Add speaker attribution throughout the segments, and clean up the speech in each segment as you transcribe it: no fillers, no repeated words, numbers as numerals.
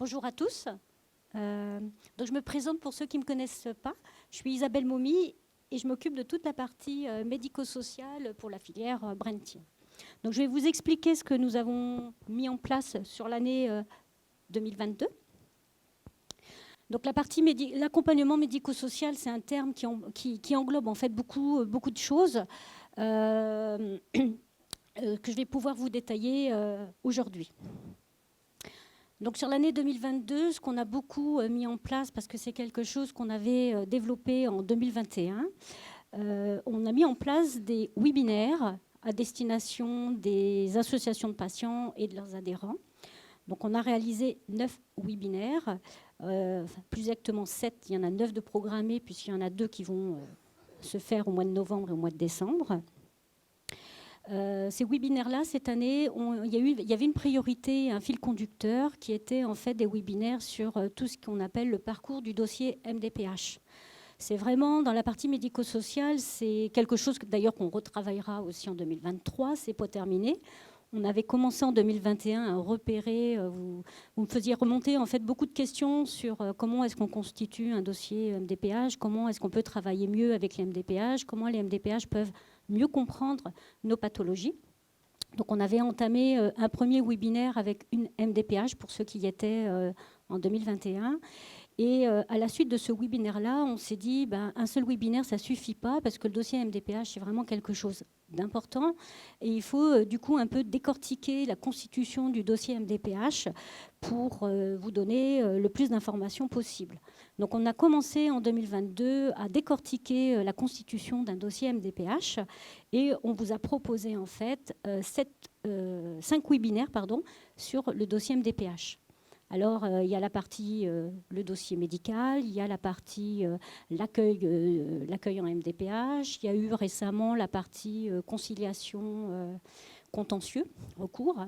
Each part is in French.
Speaker 1: Bonjour à tous. Donc je me présente pour ceux qui ne me connaissent pas. Je suis Isabelle Momy et je m'occupe de toute la partie médico-sociale pour la filière Brentier. Donc je vais vous expliquer ce que nous avons mis en place sur l'année 2022. Donc la partie l'accompagnement médico-social, c'est un terme qui englobe en fait beaucoup de choses que je vais pouvoir vous détailler aujourd'hui. Donc sur l'année 2022, ce qu'on a beaucoup mis en place, parce que c'est quelque chose qu'on avait développé en 2021, on a mis en place des webinaires à destination des associations de patients et de leurs adhérents. Donc on a réalisé 9 webinaires, plus exactement 7, il y en a 9 de programmés, puisqu'il y en a 2 qui vont se faire au mois de novembre et au mois de décembre. Ces webinaires-là, cette année, il y avait une priorité, un fil conducteur, qui était en fait des webinaires sur tout ce qu'on appelle le parcours du dossier MDPH. C'est vraiment, dans la partie médico-sociale, c'est quelque chose d'ailleurs qu'on retravaillera aussi en 2023, c'est pas terminé. On avait commencé en 2021 à repérer, vous me faisiez remonter en fait beaucoup de questions sur comment est-ce qu'on constitue un dossier MDPH, comment est-ce qu'on peut travailler mieux avec les MDPH, comment les MDPH peuvent mieux comprendre nos pathologies. Donc on avait entamé un premier webinaire avec une MDPH pour ceux qui y étaient en 2021. Et à la suite de ce webinaire-là, on s'est dit un seul webinaire, ça ne suffit pas parce que le dossier MDPH, c'est vraiment quelque chose d'important. Et il faut du coup un peu décortiquer la constitution du dossier MDPH pour vous donner le plus d'informations possible. Donc on a commencé en 2022 à décortiquer la constitution d'un dossier MDPH et on vous a proposé en fait 5 webinaires sur le dossier MDPH. Alors, il y a la partie le dossier médical, il y a la partie l'accueil en MDPH, il y a eu récemment la partie conciliation contentieux, recours.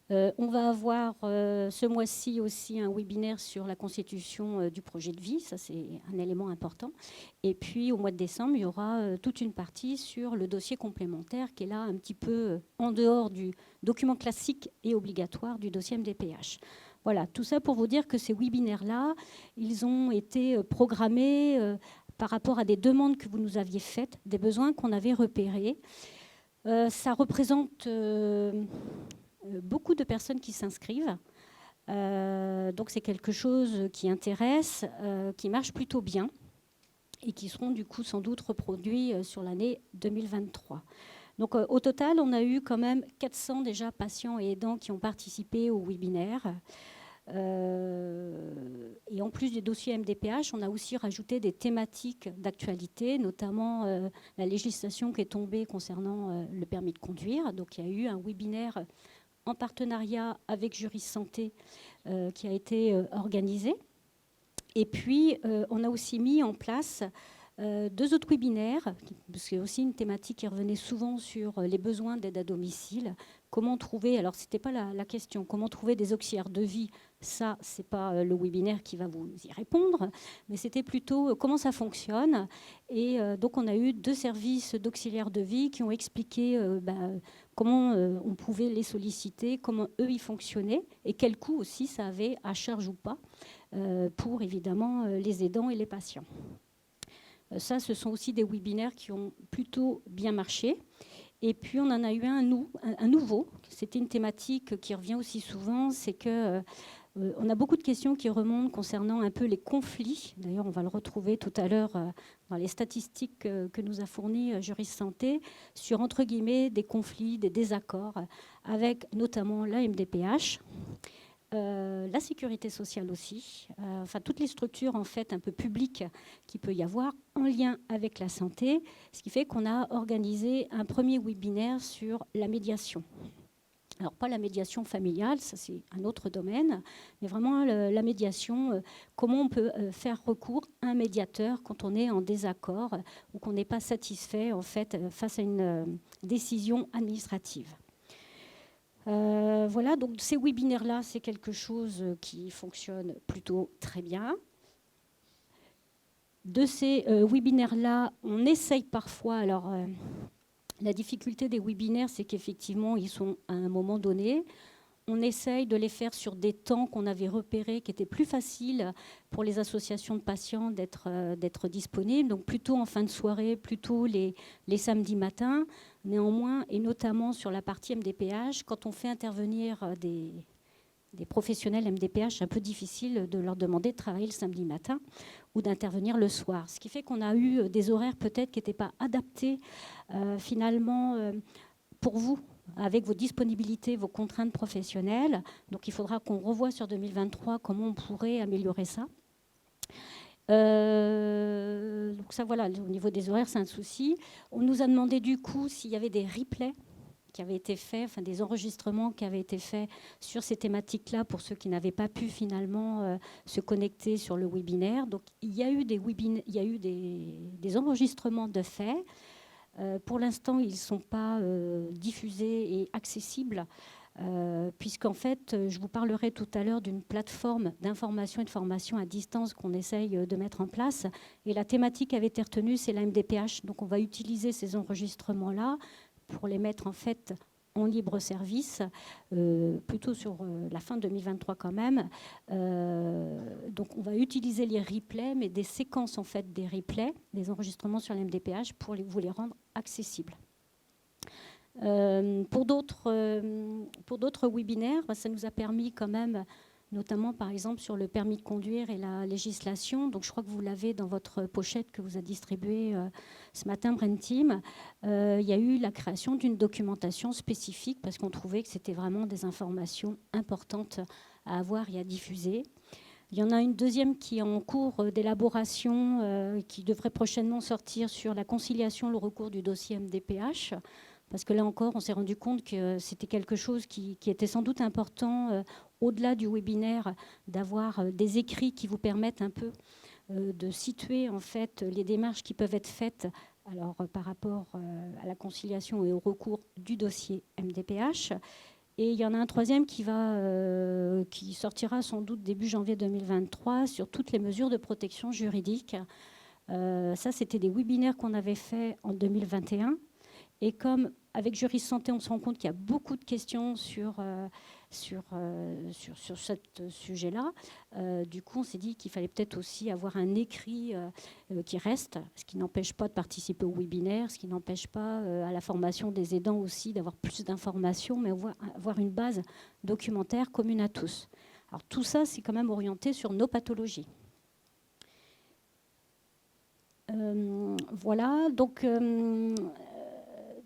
Speaker 1: On va avoir ce mois-ci aussi un webinaire sur la constitution du projet de vie, ça c'est un élément important. Et puis au mois de décembre, il y aura toute une partie sur le dossier complémentaire qui est là un petit peu en dehors du document classique et obligatoire du dossier MDPH. Voilà, tout ça pour vous dire que ces webinaires-là, ils ont été programmés par rapport à des demandes que vous nous aviez faites, des besoins qu'on avait repérés. Ça représente beaucoup de personnes qui s'inscrivent. Donc c'est quelque chose qui intéresse, qui marche plutôt bien et qui seront du coup sans doute reproduits sur l'année 2023. Donc au total, on a eu quand même 400 déjà patients et aidants qui ont participé au webinaire. Et en plus des dossiers MDPH, on a aussi rajouté des thématiques d'actualité, notamment la législation qui est tombée concernant le permis de conduire. Donc il y a eu un webinaire en partenariat avec Juris Santé qui a été organisé. Et puis, on a aussi mis en place 2 autres webinaires, parce qu'il y a aussi une thématique qui revenait souvent sur les besoins d'aide à domicile. Comment trouver, alors ce n'était pas la question, comment trouver des auxiliaires de vie, ça, ce n'est pas le webinaire qui va vous y répondre, mais c'était plutôt comment ça fonctionne. Et donc, on a eu 2 services d'auxiliaires de vie qui ont expliqué comment on pouvait les solliciter, comment eux, ils fonctionnaient, et quel coût aussi ça avait, à charge ou pas, pour évidemment les aidants et les patients. Ça, ce sont aussi des webinaires qui ont plutôt bien marché. Et puis, on en a eu un nouveau. C'était une thématique qui revient aussi souvent. C'est que on a beaucoup de questions qui remontent concernant un peu les conflits. D'ailleurs, on va le retrouver tout à l'heure dans les statistiques que nous a fournies Juris Santé sur, entre guillemets, des conflits, des désaccords avec notamment la MDPH. La sécurité sociale aussi, enfin toutes les structures en fait un peu publiques qu'il peut y avoir en lien avec la santé, ce qui fait qu'on a organisé un premier webinaire sur la médiation. Alors pas la médiation familiale, ça c'est un autre domaine, mais vraiment la médiation, comment on peut faire recours à un médiateur quand on est en désaccord ou qu'on n'est pas satisfait en fait face à une décision administrative. Voilà, donc ces webinaires-là, c'est quelque chose qui fonctionne plutôt très bien. De ces webinaires-là, on essaye parfois, alors la difficulté des webinaires, c'est qu'effectivement, ils sont à un moment donné. on essaye de les faire sur des temps qu'on avait repérés, qui étaient plus faciles pour les associations de patients d'être disponibles. Donc plutôt en fin de soirée, plutôt les samedis matins. Néanmoins, et notamment sur la partie MDPH, quand on fait intervenir des professionnels MDPH, c'est un peu difficile de leur demander de travailler le samedi matin ou d'intervenir le soir. Ce qui fait qu'on a eu des horaires peut-être qui n'étaient pas adaptés finalement pour vous, avec vos disponibilités, vos contraintes professionnelles. Donc il faudra qu'on revoie sur 2023 comment on pourrait améliorer ça. Donc ça, voilà, au niveau des horaires, c'est un souci. On nous a demandé du coup s'il y avait des replays qui avaient été faits, enfin des enregistrements qui avaient été faits sur ces thématiques-là pour ceux qui n'avaient pas pu finalement se connecter sur le webinaire. Donc il y a eu des enregistrements de faits. Pour l'instant, ils ne sont pas diffusés et accessibles, puisqu'en fait, je vous parlerai tout à l'heure d'une plateforme d'information et de formation à distance qu'on essaye de mettre en place. Et la thématique qui avait été retenue, c'est la MDPH. Donc on va utiliser ces enregistrements-là pour les mettre en fait en libre service, plutôt sur la fin 2023 quand même. Donc on va utiliser les replays, mais des séquences en fait des replays, des enregistrements sur l'MDPH pour vous les rendre accessibles. Pour d'autres webinaires, ça nous a permis quand même, notamment par exemple sur le permis de conduire et la législation. Donc je crois que vous l'avez dans votre pochette que vous a distribuée ce matin, Brentim. Il y a eu la création d'une documentation spécifique parce qu'on trouvait que c'était vraiment des informations importantes à avoir et à diffuser. Il y en a une deuxième qui est en cours d'élaboration, qui devrait prochainement sortir sur la conciliation, le recours du dossier MDPH. Parce que là encore, on s'est rendu compte que c'était quelque chose qui était sans doute important, au-delà du webinaire, d'avoir des écrits qui vous permettent un peu de situer en fait les démarches qui peuvent être faites alors, par rapport à la conciliation et au recours du dossier MDPH. Et il y en a un troisième qui sortira sans doute début janvier 2023 sur toutes les mesures de protection juridique. Ça, c'était des webinaires qu'on avait faits en 2021. Et comme avec Juris Santé, on se rend compte qu'il y a beaucoup de questions sur ce sujet-là, du coup, on s'est dit qu'il fallait peut-être aussi avoir un écrit qui reste, ce qui n'empêche pas de participer au webinaire, ce qui n'empêche pas à la formation des aidants aussi d'avoir plus d'informations, mais avoir une base documentaire commune à tous. Alors tout ça, c'est quand même orienté sur nos pathologies. Voilà, donc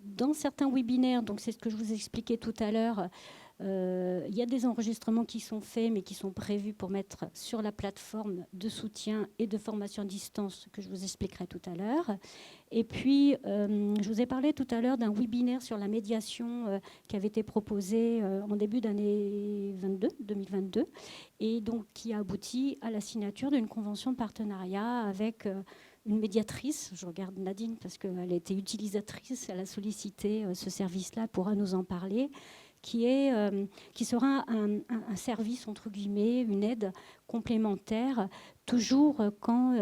Speaker 1: dans certains webinaires, donc c'est ce que je vous expliquais tout à l'heure, il y a des enregistrements qui sont faits, mais qui sont prévus pour mettre sur la plateforme de soutien et de formation à distance que je vous expliquerai tout à l'heure. Et puis, je vous ai parlé tout à l'heure d'un webinaire sur la médiation qui avait été proposé en début d'année 2022, et donc qui a abouti à la signature d'une convention de partenariat avec une médiatrice. Je regarde Nadine parce qu'elle a été utilisatrice, elle a sollicité ce service-là, pourra nous en parler, qui sera un service, entre guillemets, une aide complémentaire, toujours quand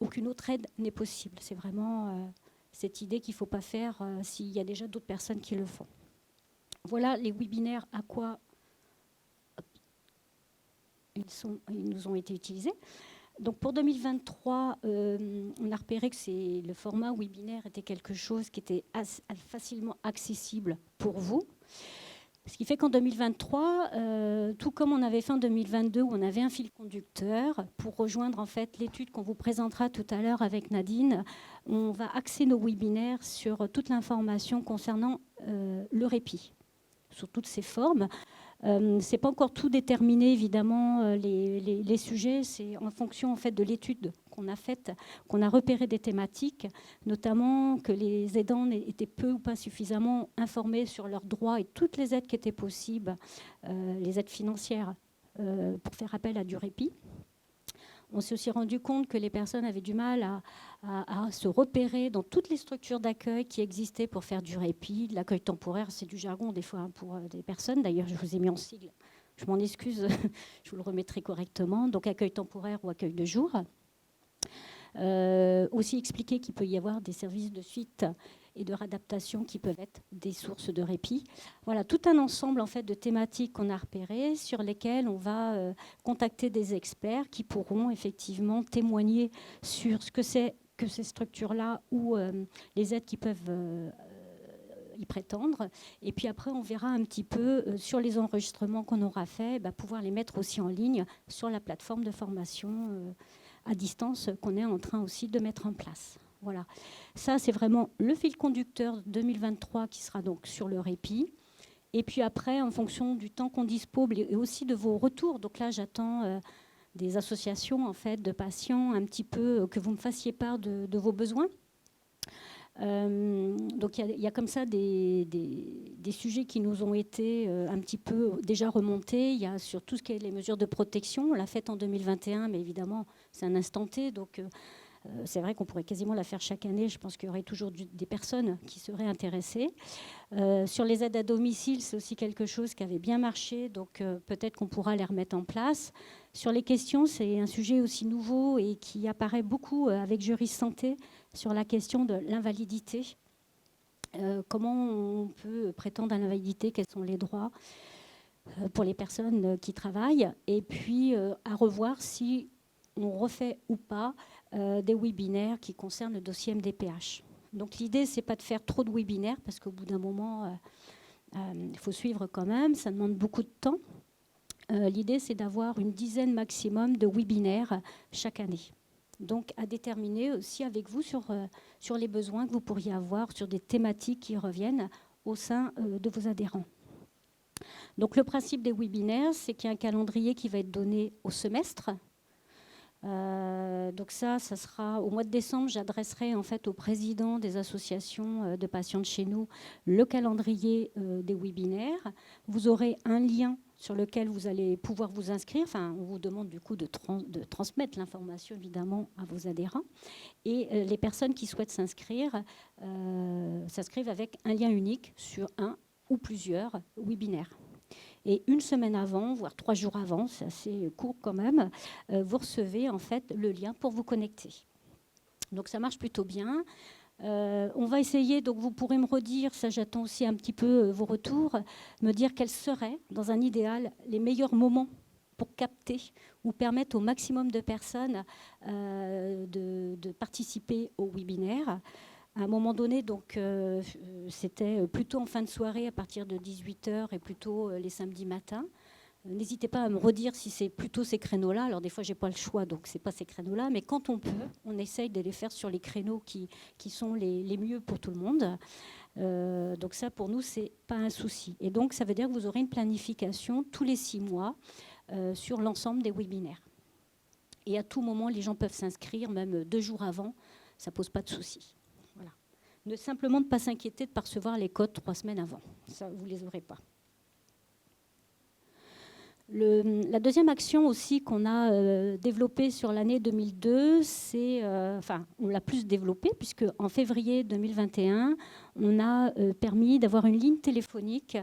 Speaker 1: aucune autre aide n'est possible. C'est vraiment cette idée qu'il ne faut pas faire s'il y a déjà d'autres personnes qui le font. Voilà les webinaires à quoi ils nous ont été utilisés. Donc pour 2023, on a repéré que le format webinaire était quelque chose qui était facilement accessible pour vous. Ce qui fait qu'en 2023, tout comme on avait fait en 2022, où on avait un fil conducteur, pour rejoindre en fait l'étude qu'on vous présentera tout à l'heure avec Nadine, on va axer nos webinaires sur toute l'information concernant le répit, sous toutes ses formes. C'est pas encore tout déterminé, évidemment, les sujets. C'est en fonction en fait de l'étude qu'on a faite, qu'on a repéré des thématiques, notamment que les aidants étaient peu ou pas suffisamment informés sur leurs droits et toutes les aides qui étaient possibles, les aides financières pour faire appel à du répit. On s'est aussi rendu compte que les personnes avaient du mal à se repérer dans toutes les structures d'accueil qui existaient pour faire du répit. L'accueil temporaire, c'est du jargon des fois pour des personnes. D'ailleurs, je vous ai mis en sigle. Je m'en excuse, je vous le remettrai correctement. Donc, accueil temporaire ou accueil de jour. Aussi expliquer qu'il peut y avoir des services de suite et de réadaptation qui peuvent être des sources de répit. Voilà, tout un ensemble en fait de thématiques qu'on a repérées sur lesquelles on va contacter des experts qui pourront effectivement témoigner sur ce que c'est que ces structures-là ou les aides qui peuvent y prétendre. Et puis après, on verra un petit peu sur les enregistrements qu'on aura faits, pouvoir les mettre aussi en ligne sur la plateforme de formation à distance qu'on est en train aussi de mettre en place. Voilà. Ça, c'est vraiment le fil conducteur 2023 qui sera donc sur le répit. Et puis après, en fonction du temps qu'on dispose et aussi de vos retours, donc là, j'attends des associations en fait, de patients un petit peu que vous me fassiez part de vos besoins. Donc il y a comme ça des sujets qui nous ont été un petit peu déjà remontés. Il y a sur tout ce qui est les mesures de protection. On l'a fait en 2021, mais évidemment, c'est un instant T. Donc c'est vrai qu'on pourrait quasiment la faire chaque année. Je pense qu'il y aurait toujours des personnes qui seraient intéressées. Sur les aides à domicile, c'est aussi quelque chose qui avait bien marché. Donc peut-être qu'on pourra les remettre en place. Sur les questions, c'est un sujet aussi nouveau et qui apparaît beaucoup avec Juris Santé sur la question de l'invalidité. Comment on peut prétendre à l'invalidité, quels sont les droits pour les personnes qui travaillent, et puis à revoir si on refait ou pas des webinaires qui concernent le dossier MDPH. Donc l'idée, c'est pas de faire trop de webinaires, parce qu'au bout d'un moment, il faut suivre quand même, ça demande beaucoup de temps. L'idée, c'est d'avoir une dizaine maximum de webinaires chaque année. Donc, à déterminer aussi avec vous sur les besoins que vous pourriez avoir, sur des thématiques qui reviennent au sein de vos adhérents. Donc, le principe des webinaires, c'est qu'il y a un calendrier qui va être donné au semestre. Donc ça sera au mois de décembre, j'adresserai en fait au président des associations de patients de chez nous le calendrier des webinaires. Vous aurez un lien sur lequel vous allez pouvoir vous inscrire. Enfin, on vous demande du coup de transmettre l'information évidemment à vos adhérents. Et les personnes qui souhaitent s'inscrivent avec un lien unique sur un ou plusieurs webinaires. Et une semaine avant, voire 3 jours avant, c'est assez court quand même, vous recevez en fait le lien pour vous connecter. Donc ça marche plutôt bien. On va essayer, donc vous pourrez me redire, ça j'attends aussi un petit peu vos retours, me dire quels seraient, dans un idéal, les meilleurs moments pour capter ou permettre au maximum de personnes de participer au webinaire. À un moment donné, donc, c'était plutôt en fin de soirée à partir de 18h et plutôt les samedis matins. N'hésitez pas à me redire si c'est plutôt ces créneaux-là. Alors des fois, je n'ai pas le choix, donc ce n'est pas ces créneaux-là. Mais quand on peut, on essaye de les faire sur les créneaux qui sont les mieux pour tout le monde. Donc ça, pour nous, ce n'est pas un souci. Et donc, ça veut dire que vous aurez une planification tous les 6 mois sur l'ensemble des webinaires. Et à tout moment, les gens peuvent s'inscrire, même 2 jours avant. Ça ne pose pas de souci. Voilà. Simplement de ne pas s'inquiéter de ne pas recevoir les codes 3 semaines avant. Ça, vous ne les aurez pas. La deuxième action aussi qu'on a développée sur l'année 2002, c'est, on l'a plus développée puisque en février 2021, on a permis d'avoir une ligne téléphonique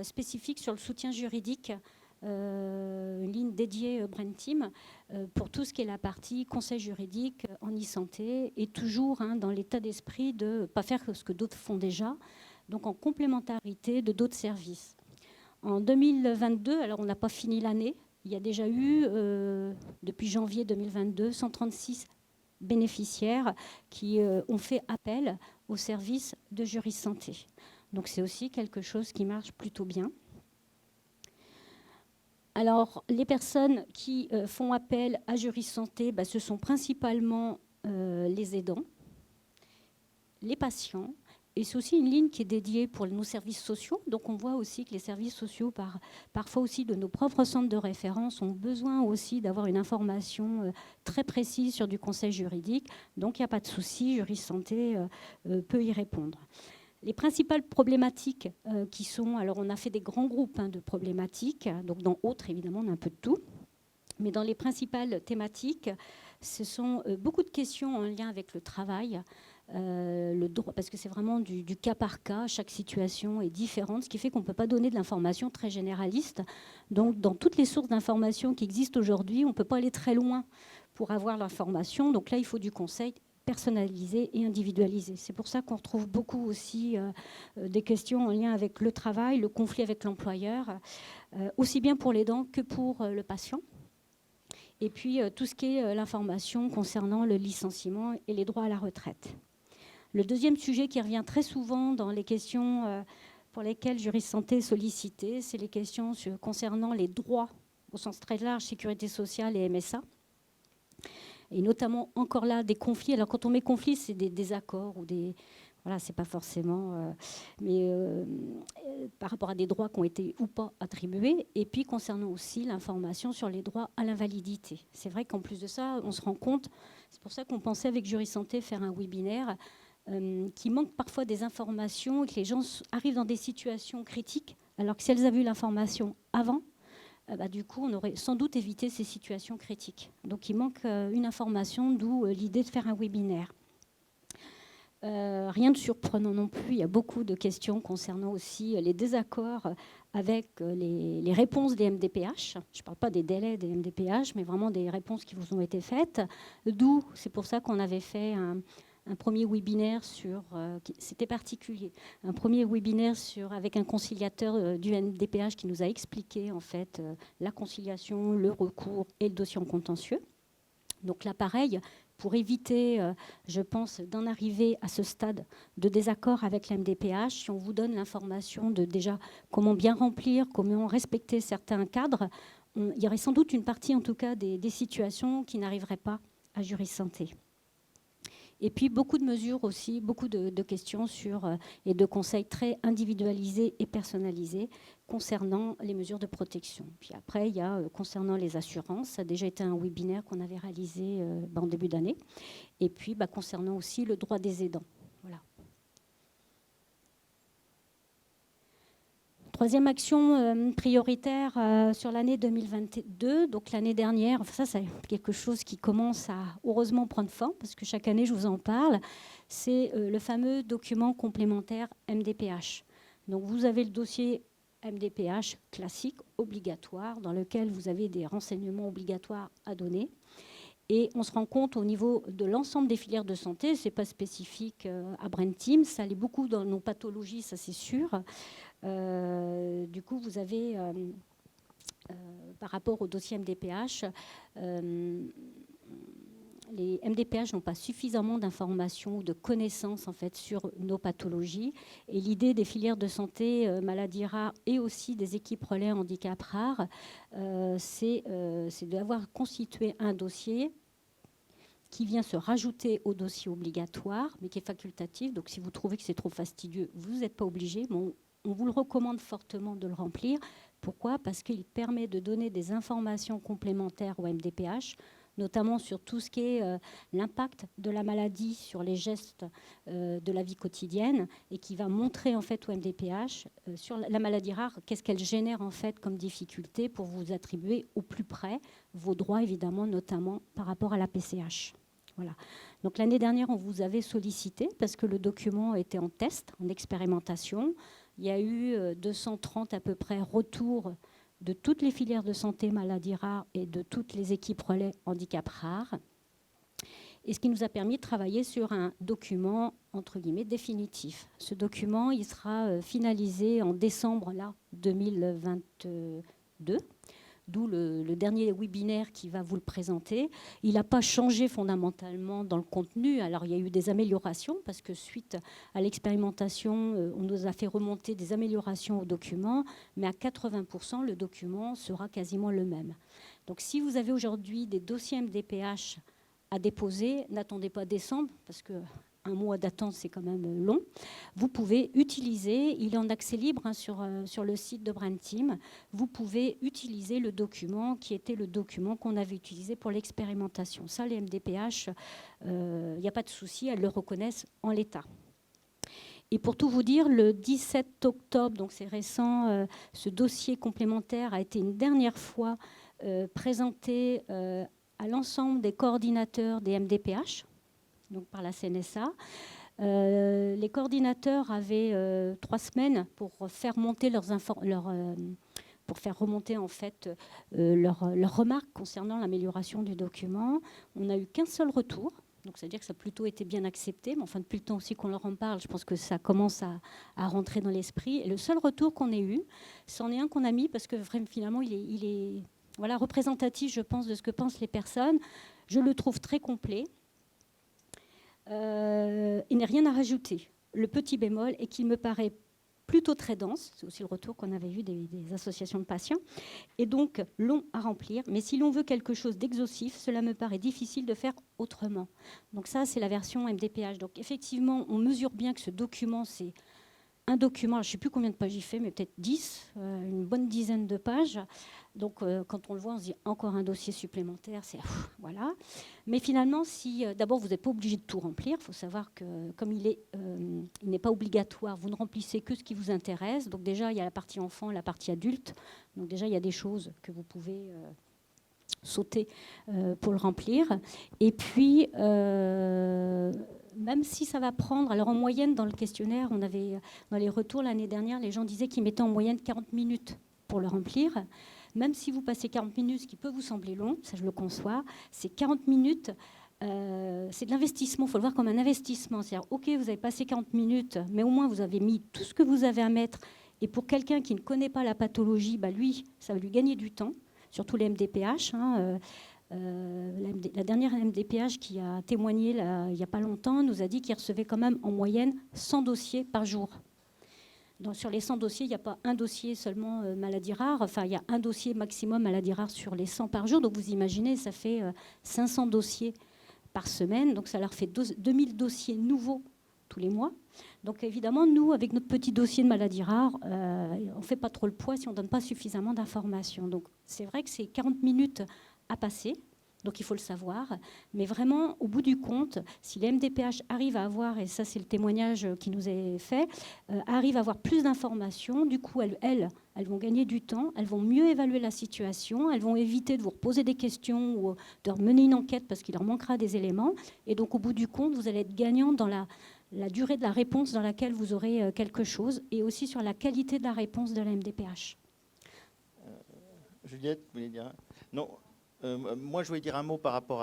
Speaker 1: spécifique sur le soutien juridique, une ligne dédiée Brain Team pour tout ce qui est la partie conseil juridique en e-santé et toujours dans l'état d'esprit de ne pas faire ce que d'autres font déjà, donc en complémentarité de d'autres services. En 2022, alors on n'a pas fini l'année, il y a déjà eu, depuis janvier 2022, 136 bénéficiaires qui ont fait appel au service de Juris Santé. Donc c'est aussi quelque chose qui marche plutôt bien. Alors les personnes qui font appel à Juris Santé, ce sont principalement les aidants, les patients. Et c'est aussi une ligne qui est dédiée pour nos services sociaux. Donc on voit aussi que les services sociaux, parfois aussi de nos propres centres de référence, ont besoin aussi d'avoir une information très précise sur du conseil juridique. Donc il n'y a pas de souci, Juris Santé peut y répondre. Les principales problématiques qui sont... Alors on a fait des grands groupes de problématiques. Donc dans autres, évidemment, on a un peu de tout. Mais dans les principales thématiques, ce sont beaucoup de questions en lien avec le travail, le droit, parce que c'est vraiment du cas par cas, chaque situation est différente, ce qui fait qu'on ne peut pas donner de l'information très généraliste. Donc dans toutes les sources d'information qui existent aujourd'hui, on ne peut pas aller très loin pour avoir l'information. Donc là, il faut du conseil personnalisé et individualisé. C'est pour ça qu'on retrouve beaucoup aussi des questions en lien avec le travail, le conflit avec l'employeur, aussi bien pour l'aidant que pour le patient. Et puis tout ce qui est l'information concernant le licenciement et les droits à la retraite. Le deuxième sujet qui revient très souvent dans les questions pour lesquelles Juris Santé est sollicité, c'est les questions concernant les droits au sens très large, sécurité sociale et MSA. Et notamment, encore là, des conflits. Alors, quand on met conflit, c'est des désaccords ou des... Voilà, c'est pas forcément... par rapport à des droits qui ont été ou pas attribués. Et puis, concernant aussi l'information sur les droits à l'invalidité. C'est vrai qu'en plus de ça, on se rend compte... C'est pour ça qu'on pensait avec Juris Santé faire un webinaire qui manque parfois des informations et que les gens arrivent dans des situations critiques, alors que si elles avaient eu l'information avant, du coup, on aurait sans doute évité ces situations critiques. Donc, il manque une information, d'où l'idée de faire un webinaire. Rien de surprenant non plus. Il y a beaucoup de questions concernant aussi les désaccords avec les réponses des MDPH. Je ne parle pas des délais des MDPH, mais vraiment des réponses qui vous ont été faites. D'où, c'est pour ça qu'on avait fait un premier webinaire sur, c'était particulier, un premier webinaire avec un conciliateur du MDPH qui nous a expliqué en fait la conciliation, le recours et le dossier en contentieux. Donc là, pareil, pour éviter, je pense, d'en arriver à ce stade de désaccord avec la MDPH, si on vous donne l'information de déjà comment bien remplir, comment respecter certains cadres, il y aurait sans doute une partie, en tout cas, des situations qui n'arriveraient pas à Juris Santé. Et puis beaucoup de mesures aussi, beaucoup de questions et de conseils très individualisés et personnalisés concernant les mesures de protection. Puis après, il y a concernant les assurances, ça a déjà été un webinaire qu'on avait réalisé en début d'année. Et puis concernant aussi le droit des aidants. Voilà. Troisième action prioritaire sur l'année 2022, donc l'année dernière, ça c'est quelque chose qui commence à heureusement prendre forme, parce que chaque année je vous en parle, c'est le fameux document complémentaire MDPH. Donc vous avez le dossier MDPH classique, obligatoire, dans lequel vous avez des renseignements obligatoires à donner. Et on se rend compte au niveau de l'ensemble des filières de santé, ce n'est pas spécifique à Brentim, ça allait beaucoup dans nos pathologies, ça c'est sûr. Du coup, vous avez, par rapport au dossier MDPH, les MDPH n'ont pas suffisamment d'informations ou de connaissances en fait, sur nos pathologies. Et l'idée des filières de santé, maladies rares et aussi des équipes relais handicap rares, c'est d'avoir constitué un dossier qui vient se rajouter au dossier obligatoire, mais qui est facultatif. Donc si vous trouvez que c'est trop fastidieux, vous n'êtes pas obligé. Bon, on vous le recommande fortement de le remplir. Pourquoi ? Parce qu'il permet de donner des informations complémentaires au MDPH, notamment sur tout ce qui est l'impact de la maladie sur les gestes de la vie quotidienne, et qui va montrer en fait au MDPH sur la maladie rare qu'est-ce qu'elle génère en fait comme difficulté pour vous attribuer au plus près vos droits, évidemment, notamment par rapport à la PCH. Voilà. Donc l'année dernière, on vous avait sollicité parce que le document était en test, en expérimentation. Il y a eu 230 à peu près retours de toutes les filières de santé maladies rares et de toutes les équipes relais handicap rares. Et ce qui nous a permis de travailler sur un document, entre guillemets, définitif. Ce document, il sera finalisé en décembre là, 2022. D'où le dernier webinaire qui va vous le présenter. Il n'a pas changé fondamentalement dans le contenu. Alors, il y a eu des améliorations parce que suite à l'expérimentation, on nous a fait remonter des améliorations au document, mais à 80%, le document sera quasiment le même. Donc, si vous avez aujourd'hui des dossiers MDPH à déposer, n'attendez pas décembre parce que un mois d'attente, c'est quand même long. Vous pouvez utiliser, il est en accès libre hein, sur le site de Brentim, vous pouvez utiliser le document qui était le document qu'on avait utilisé pour l'expérimentation. Ça, les MDPH, il n'y a pas de souci, elles le reconnaissent en l'état. Et pour tout vous dire, le 17 octobre, donc c'est récent, ce dossier complémentaire a été une dernière fois présenté à l'ensemble des coordinateurs des MDPH, donc par la CNSA. Les coordinateurs avaient 3 semaines pour faire monter pour faire remonter en fait leurs remarques concernant l'amélioration du document. On n'a eu qu'un seul retour. Donc, c'est-à-dire que ça a plutôt été bien accepté. Mais enfin, depuis le temps aussi qu'on leur en parle, je pense que ça commence à rentrer dans l'esprit. Et le seul retour qu'on ait eu, c'en est un qu'on a mis parce que vraiment, finalement, il est voilà, représentatif, je pense, de ce que pensent les personnes. Je le trouve très complet. Il n'y a rien à rajouter. Le petit bémol est qu'il me paraît plutôt très dense, c'est aussi le retour qu'on avait eu des associations de patients, et donc long à remplir. Mais si l'on veut quelque chose d'exhaustif, cela me paraît difficile de faire autrement. Donc ça, c'est la version MDPH. Donc effectivement, on mesure bien que ce document, c'est un document, je ne sais plus combien de pages il fait, mais peut-être 10, une bonne dizaine de pages. Donc, quand on le voit, on se dit encore un dossier supplémentaire. Voilà. Mais finalement, si d'abord, vous n'êtes pas obligé de tout remplir, il faut savoir que comme il n'est pas obligatoire, vous ne remplissez que ce qui vous intéresse. Donc déjà, il y a la partie enfant, la partie adulte. Donc déjà, il y a des choses que vous pouvez sauter pour le remplir. Et puis, même si ça va prendre, alors en moyenne dans le questionnaire, on avait dans les retours l'année dernière, les gens disaient qu'ils mettaient en moyenne 40 minutes pour le remplir. Même si vous passez 40 minutes, ce qui peut vous sembler long, ça je le conçois, c'est 40 minutes, c'est de l'investissement, il faut le voir comme un investissement. C'est-à-dire, ok, vous avez passé 40 minutes, mais au moins vous avez mis tout ce que vous avez à mettre. Et pour quelqu'un qui ne connaît pas la pathologie, bah lui, ça va lui gagner du temps, surtout les MDPH. La dernière MDPH qui a témoigné il n'y a pas longtemps nous a dit qu'il recevait quand même en moyenne 100 dossiers par jour. Donc, sur les 100 dossiers, il n'y a pas un dossier seulement maladie rare. Enfin, il y a un dossier maximum maladie rare sur les 100 par jour. Donc, vous imaginez, ça fait 500 dossiers par semaine. Donc, ça leur fait 2000 dossiers nouveaux tous les mois. Donc, évidemment, nous, avec notre petit dossier de maladie rare, on ne fait pas trop le poids si on ne donne pas suffisamment d'informations. Donc, c'est vrai que c'est 40 minutes à passer. Donc il faut le savoir. Mais vraiment, au bout du compte, si les MDPH arrivent à avoir, et ça c'est le témoignage qui nous est fait, arrivent à avoir plus d'informations, du coup elles vont gagner du temps, elles vont mieux évaluer la situation, elles vont éviter de vous reposer des questions ou de mener une enquête parce qu'il leur manquera des éléments. Et donc au bout du compte, vous allez être gagnant dans la durée de la réponse dans laquelle vous aurez quelque chose et aussi sur la qualité de la réponse de la MDPH.
Speaker 2: Juliette, vous voulez dire? Non. Moi, je voulais dire un mot par rapport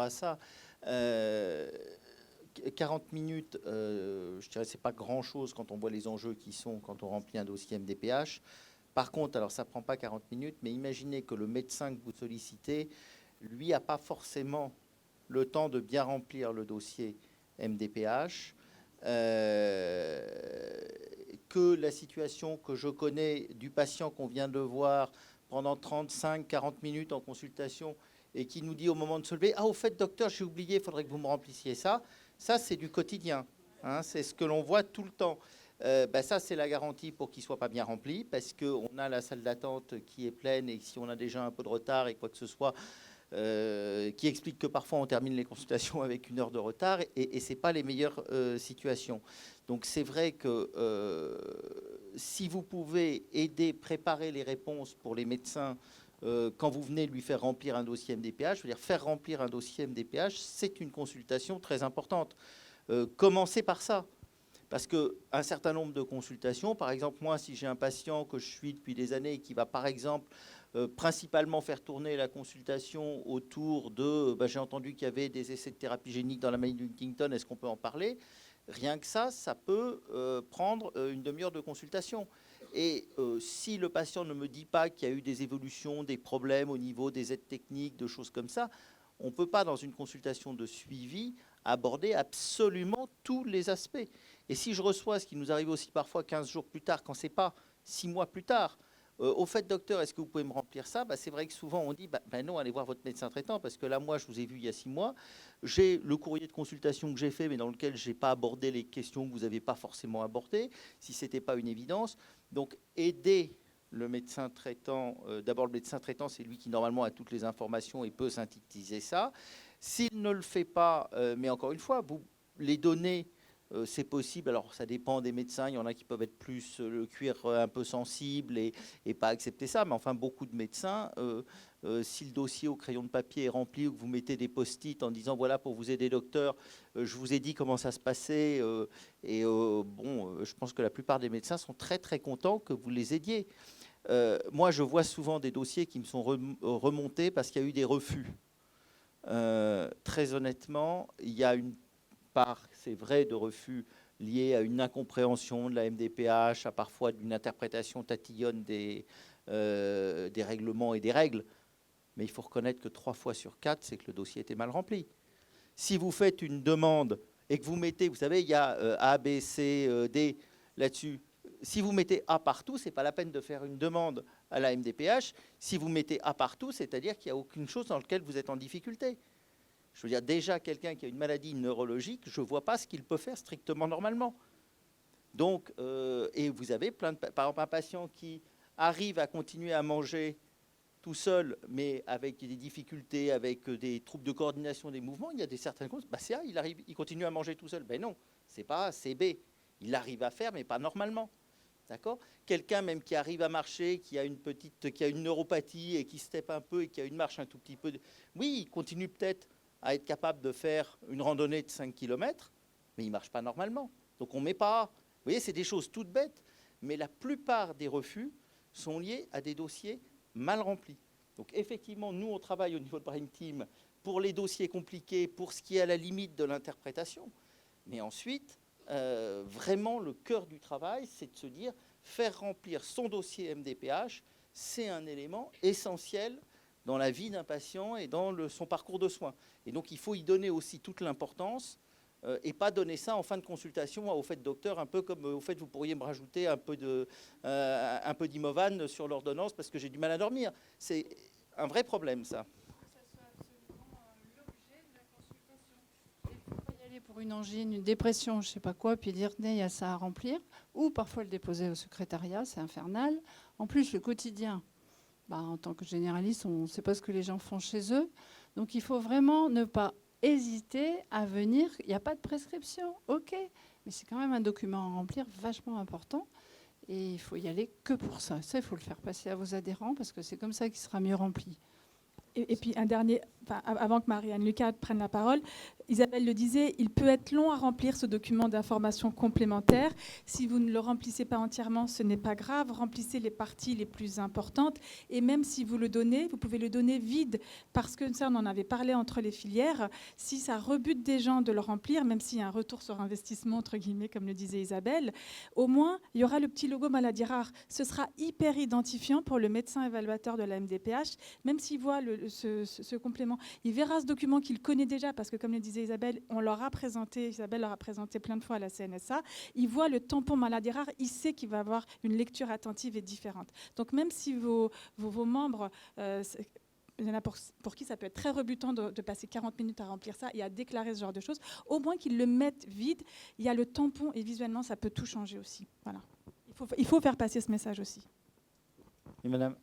Speaker 2: à ça. 40 minutes, je dirais, c'est pas grand-chose quand on voit les enjeux qui sont quand on remplit un dossier MDPH. Par contre, alors ça prend pas 40 minutes, mais imaginez que le médecin que vous sollicitez, lui, n'a pas forcément le temps de bien remplir le dossier MDPH. Que la situation que je connais du patient qu'on vient de voir pendant 35-40 minutes en consultation et qui nous dit au moment de se lever « Ah, au fait, docteur, j'ai oublié, il faudrait que vous me remplissiez ça ». Ça, c'est du quotidien. Hein, c'est ce que l'on voit tout le temps. Ça, c'est la garantie pour qu'il ne soit pas bien rempli parce qu'on a la salle d'attente qui est pleine et si on a déjà un peu de retard et quoi que ce soit, qui explique que parfois on termine les consultations avec 1 heure de retard et ce n'est pas les meilleures situations. Donc c'est vrai que si vous pouvez aider, préparer les réponses pour les médecins quand vous venez lui faire remplir un dossier MDPH, je veux dire faire remplir un dossier MDPH, c'est une consultation très importante. Commencez par ça. Parce qu'un certain nombre de consultations, par exemple, moi, si j'ai un patient que je suis depuis des années et qui va, par exemple, principalement faire tourner la consultation autour de j'ai entendu qu'il y avait des essais de thérapie génique dans la maladie de Huntington, est-ce qu'on peut en parler? Rien que ça peut prendre une demi-heure de consultation. Et si le patient ne me dit pas qu'il y a eu des évolutions, des problèmes au niveau des aides techniques, de choses comme ça, on ne peut pas, dans une consultation de suivi, aborder absolument tous les aspects. Et si je reçois, ce qui nous arrive aussi parfois 15 jours plus tard, quand ce n'est pas 6 mois plus tard, au fait, docteur, est-ce que vous pouvez me remplir ça? C'est vrai que souvent on dit, non, allez voir votre médecin traitant, parce que là, moi, je vous ai vu il y a 6 mois. J'ai le courrier de consultation que j'ai fait, mais dans lequel je n'ai pas abordé les questions que vous n'avez pas forcément abordées, si ce n'était pas une évidence. Donc, aider le médecin traitant, d'abord le médecin traitant, c'est lui qui normalement a toutes les informations et peut synthétiser ça. S'il ne le fait pas, mais encore une fois, vous les données, c'est possible. Alors, ça dépend des médecins. Il y en a qui peuvent être plus le cuir un peu sensible et pas accepter ça. Mais enfin, beaucoup de médecins, si le dossier au crayon de papier est rempli ou que vous mettez des post-it en disant voilà, pour vous aider, docteur, je vous ai dit comment ça se passait. Je pense que la plupart des médecins sont très, très contents que vous les aidiez. Moi, je vois souvent des dossiers qui me sont remontés parce qu'il y a eu des refus. très honnêtement, il y a une part, c'est vrai, de refus liée à une incompréhension de la MDPH, à parfois d'une interprétation tatillonne des règlements et des règles. Mais il faut reconnaître que 3 fois sur 4, c'est que le dossier était mal rempli. Si vous faites une demande et que vous mettez, vous savez, il y a A, B, C, D là-dessus. Si vous mettez A partout, ce n'est pas la peine de faire une demande à la MDPH. Si vous mettez A partout, c'est-à-dire qu'il n'y a aucune chose dans laquelle vous êtes en difficulté. Je veux dire, déjà, quelqu'un qui a une maladie neurologique, je ne vois pas ce qu'il peut faire strictement normalement. Donc, et vous avez par exemple, un patient qui arrive à continuer à manger tout seul, mais avec des difficultés, avec des troubles de coordination des mouvements, il y a des certaines causes. Bah, c'est A, il continue à manger tout seul. Ben non, c'est pas A, c'est B. Il arrive à faire, mais pas normalement. D'accord ? Quelqu'un même qui arrive à marcher, qui a une neuropathie et qui steppe un peu et qui a une marche un tout petit peu. Oui, il continue peut-être à être capable de faire une randonnée de 5 km, mais il ne marche pas normalement. Donc on ne met pas A. Vous voyez, c'est des choses toutes bêtes, mais la plupart des refus sont liés à des dossiers mal remplis. Donc effectivement, nous, on travaille au niveau de Brain Team pour les dossiers compliqués, pour ce qui est à la limite de l'interprétation. Mais ensuite, vraiment, le cœur du travail, c'est de se dire, faire remplir son dossier MDPH, c'est un élément essentiel dans la vie d'un patient et dans son parcours de soins. Et donc, il faut y donner aussi toute l'importance et pas donner ça en fin de consultation au fait, docteur, un peu comme au fait, vous pourriez me rajouter un peu d'Imovan sur l'ordonnance parce que j'ai du mal à dormir. C'est un vrai problème, ça.
Speaker 3: Pour une angine, une dépression, je ne sais pas quoi, puis dire il y a ça à remplir, ou parfois le déposer au secrétariat, c'est infernal. En plus, le quotidien, en tant que généraliste, on ne sait pas ce que les gens font chez eux. Donc il faut vraiment ne pas hésiter à venir. Il n'y a pas de prescription, ok, mais c'est quand même un document à remplir vachement important. Et il faut y aller que pour ça. Ça, il faut le faire passer à vos adhérents parce que c'est comme ça qu'il sera mieux rempli.
Speaker 4: Et puis un dernier, avant que Marianne Lucas prenne la parole, Isabelle le disait, il peut être long à remplir ce document d'information complémentaire. Si vous ne le remplissez pas entièrement, ce n'est pas grave. Remplissez les parties les plus importantes. Et même si vous le donnez, vous pouvez le donner vide. Parce que ça, on en avait parlé entre les filières. Si ça rebute des gens de le remplir, même s'il y a un retour sur investissement, entre guillemets, comme le disait Isabelle, au moins, il y aura le petit logo maladie rare. Ce sera hyper identifiant pour le médecin évaluateur de la MDPH. Même s'il voit ce complément, il verra ce document qu'il connaît déjà, parce que comme le disait Isabelle, Isabelle leur a présenté plein de fois à la CNSA, il voit le tampon maladie rare, il sait qu'il va avoir une lecture attentive et différente. Donc même si vos membres, il y en a pour qui ça peut être très rebutant de passer 40 minutes à remplir ça et à déclarer ce genre de choses, au moins qu'ils le mettent vide, il y a le tampon et visuellement ça peut tout changer aussi. Voilà. Il faut faire passer ce message aussi.
Speaker 2: Et madame ?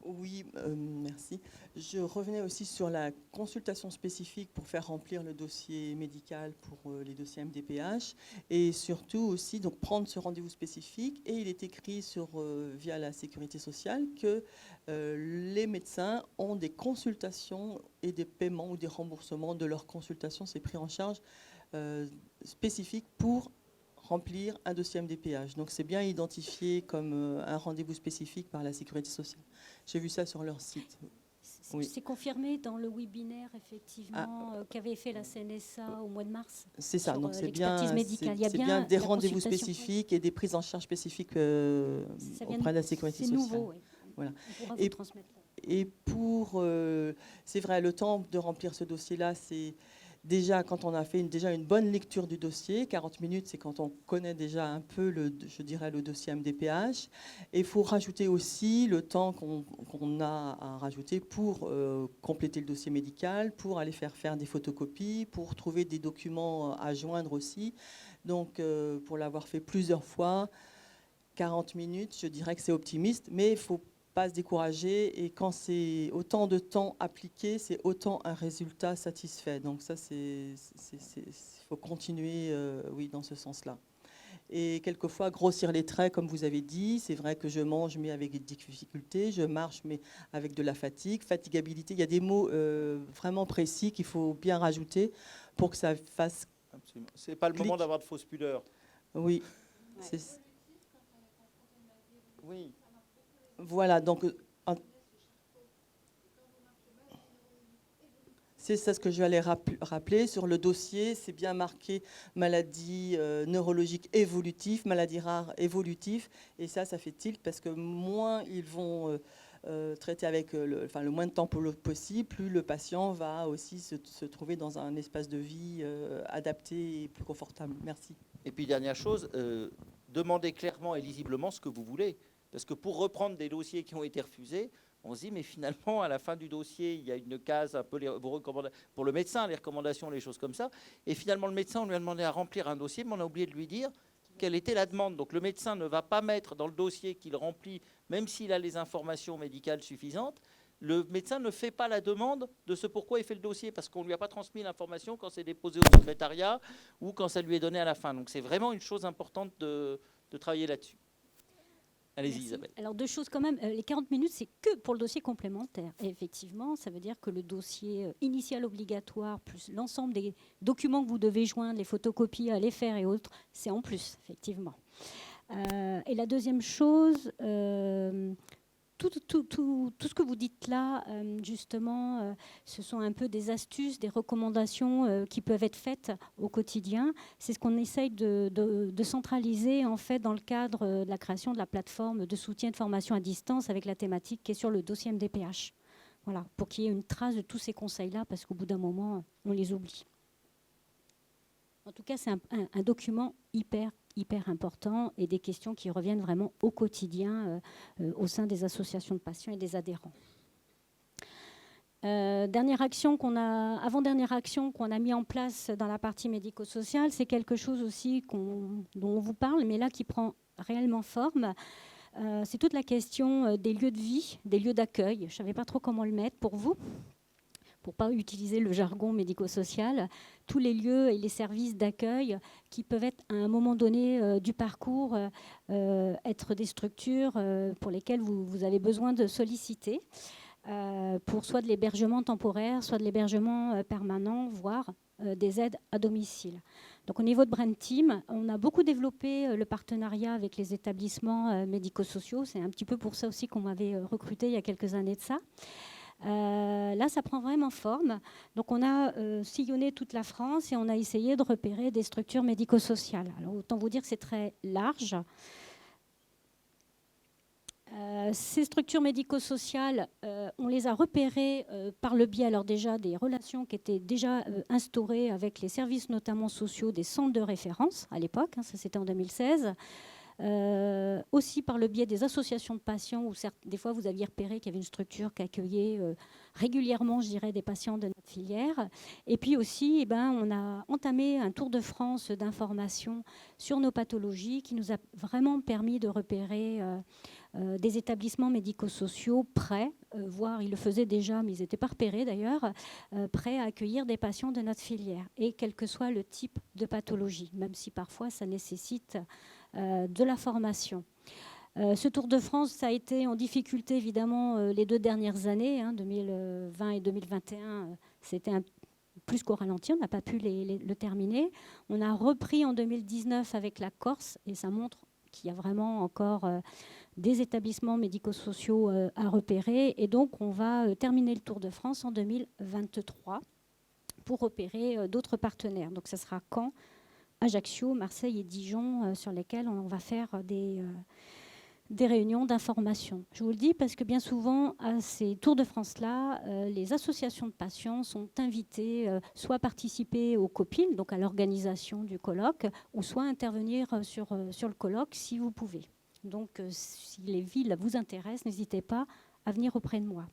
Speaker 5: Oui, merci. Je revenais aussi sur la consultation spécifique pour faire remplir le dossier médical pour les dossiers MDPH et surtout aussi donc prendre ce rendez-vous spécifique. Et il est écrit via la sécurité sociale que les médecins ont des consultations et des paiements ou des remboursements de leurs consultations. C'est pris en charge spécifique pour remplir un dossier MDPH. Donc c'est bien identifié comme un rendez-vous spécifique par la sécurité sociale. J'ai vu ça sur leur site.
Speaker 1: Oui. C'est confirmé dans le webinaire, effectivement, qu'avait fait la CNSA au mois de mars.
Speaker 5: C'est ça, donc c'est bien
Speaker 1: des
Speaker 5: des rendez-vous spécifiques et des prises en charge spécifiques auprès de la sécurité sociale.
Speaker 1: C'est nouveau, oui.
Speaker 5: Voilà.
Speaker 1: On pourra vous transmettre.
Speaker 5: Et pour, c'est vrai, le temps de remplir ce dossier-là, c'est déjà quand on a fait une bonne lecture du dossier. 40 minutes, c'est quand on connaît déjà un peu, le dossier MDPH. Et il faut rajouter aussi le temps qu'on a à rajouter pour compléter le dossier médical, pour aller faire des photocopies, pour trouver des documents à joindre aussi. Donc, pour l'avoir fait plusieurs fois, 40 minutes, je dirais que c'est optimiste, mais il faut pas se décourager, et quand c'est autant de temps appliqué, c'est autant un résultat satisfait. Donc ça, il faut continuer oui, dans ce sens-là. Et quelquefois, grossir les traits, comme vous avez dit, c'est vrai que je mange, mais avec des difficultés, je marche, mais avec de la fatigue, fatigabilité. Il y a des mots vraiment précis qu'il faut bien rajouter pour que ça fasse...
Speaker 2: Absolument. C'est pas le moment d'avoir de fausses pudeurs.
Speaker 5: Oui.
Speaker 1: Ouais.
Speaker 2: Oui.
Speaker 5: C'est ça ce que je vais aller rappeler. Sur le dossier, c'est bien marqué maladie neurologique évolutive, maladie rare évolutive. Et ça fait tilt parce que moins ils vont traiter avec le moins de temps possible, plus le patient va aussi se trouver dans un espace de vie adapté et plus confortable. Merci.
Speaker 2: Et puis, dernière chose, demandez clairement et lisiblement ce que vous voulez. Parce que pour reprendre des dossiers qui ont été refusés, on se dit, mais finalement, à la fin du dossier, il y a une case un peu pour le médecin, les recommandations, les choses comme ça. Et finalement, le médecin, on lui a demandé à remplir un dossier, mais on a oublié de lui dire quelle était la demande. Donc le médecin ne va pas mettre dans le dossier qu'il remplit, même s'il a les informations médicales suffisantes, le médecin ne fait pas la demande de ce pourquoi il fait le dossier, parce qu'on ne lui a pas transmis l'information quand c'est déposé au secrétariat ou quand ça lui est donné à la fin. Donc c'est vraiment une chose importante de travailler là-dessus. Allez-y,
Speaker 1: Merci.
Speaker 2: Isabelle.
Speaker 1: Alors, deux choses quand même. Les 40 minutes, c'est que pour le dossier complémentaire. Et effectivement, ça veut dire que le dossier initial obligatoire, plus l'ensemble des documents que vous devez joindre, les photocopies à les faire et autres, c'est en plus, effectivement. Et la deuxième chose, tout ce que vous dites là, justement, ce sont un peu des astuces, des recommandations qui peuvent être faites au quotidien. C'est ce qu'on essaye de centraliser en fait dans le cadre de la création de la plateforme de soutien de formation à distance avec la thématique qui est sur le dossier MDPH. Voilà, pour qu'il y ait une trace de tous ces conseils-là, parce qu'au bout d'un moment, on les oublie. En tout cas, c'est un document hyper important et des questions qui reviennent vraiment au quotidien au sein des associations de patients et des adhérents. Avant-dernière action qu'on a mis en place dans la partie médico-sociale, c'est quelque chose aussi dont on vous parle, mais là qui prend réellement forme. C'est toute la question des lieux de vie, des lieux d'accueil. Je ne savais pas trop comment le mettre pour vous, pour ne pas utiliser le jargon médico-social, tous les lieux et les services d'accueil qui peuvent être à un moment donné du parcours, être des structures pour lesquelles vous avez besoin de solliciter, pour soit de l'hébergement temporaire, soit de l'hébergement permanent, voire des aides à domicile. Donc au niveau de Brain Team, on a beaucoup développé le partenariat avec les établissements médico-sociaux. C'est un petit peu pour ça aussi qu'on m'avait recruté il y a quelques années de ça. Là, ça prend vraiment forme. Donc, on a sillonné toute la France et on a essayé de repérer des structures médico-sociales. Alors, autant vous dire que c'est très large. Ces structures médico-sociales, on les a repérées par le biais, alors déjà, des relations qui étaient déjà instaurées avec les services, notamment sociaux, des centres de référence à l'époque. Ça, c'était en 2016. Aussi par le biais des associations de patients où des fois vous aviez repéré qu'il y avait une structure qui accueillait régulièrement, je dirais, des patients de notre filière. Et puis aussi, on a entamé un tour de France d'information sur nos pathologies qui nous a vraiment permis de repérer des établissements médico-sociaux prêts, voire ils le faisaient déjà, mais ils n'étaient pas repérés d'ailleurs, prêts à accueillir des patients de notre filière, et quel que soit le type de pathologie, même si parfois ça nécessite de la formation. Ce Tour de France, ça a été en difficulté évidemment les 2 dernières années, 2020 et 2021, c'était plus qu'au ralenti, on n'a pas pu le terminer. On a repris en 2019 avec la Corse, et ça montre qu'il y a vraiment encore des établissements médico-sociaux à repérer. Et donc, on va terminer le Tour de France en 2023 pour repérer d'autres partenaires. Donc, ça sera Caen, Ajaccio, Marseille et Dijon, sur lesquels on va faire des réunions d'information. Je vous le dis parce que bien souvent, à ces Tours de France-là, les associations de patients sont invitées soit à participer au COPIL, donc à l'organisation du colloque, ou soit à intervenir sur le colloque si vous pouvez. Donc, si les villes vous intéressent, n'hésitez pas à venir auprès de moi.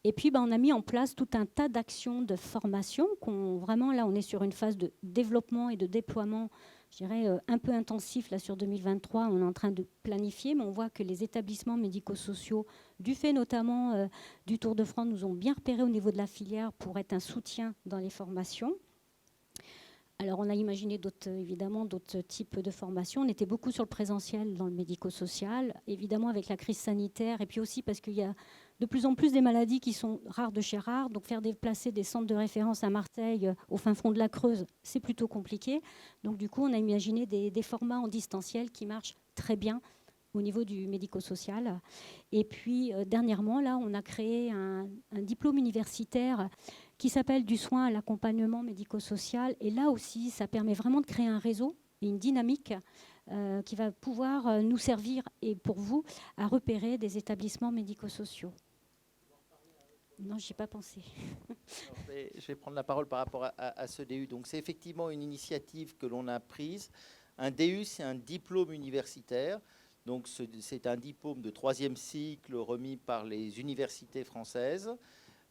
Speaker 1: Et puis, on a mis en place tout un tas d'actions de formation. Vraiment, là, on est sur une phase de développement et de déploiement, je dirais, un peu intensif. Là, sur 2023, on est en train de planifier, mais on voit que les établissements médico-sociaux, du fait notamment du Tour de France, nous ont bien repéré au niveau de la filière pour être un soutien dans les formations. Alors, on a imaginé évidemment d'autres types de formations. On était beaucoup sur le présentiel dans le médico-social, évidemment avec la crise sanitaire, et puis aussi parce qu'il y a de plus en plus des maladies qui sont rares de chez rares. Donc, faire déplacer des centres de référence à Marseille, au fin fond de la Creuse, c'est plutôt compliqué. Donc, du coup, on a imaginé des formats en distanciel qui marchent très bien au niveau du médico-social. Et puis, dernièrement, là, on a créé un diplôme universitaire qui s'appelle du soin à l'accompagnement médico-social. Et là aussi, ça permet vraiment de créer un réseau et une dynamique qui va pouvoir nous servir, et pour vous, à repérer des établissements médico-sociaux. Non, j'y ai pas pensé.
Speaker 2: Je vais prendre la parole par rapport à ce DU. Donc, c'est effectivement une initiative que l'on a prise. Un DU, c'est un diplôme universitaire. Donc, c'est un diplôme de 3e cycle remis par les universités françaises.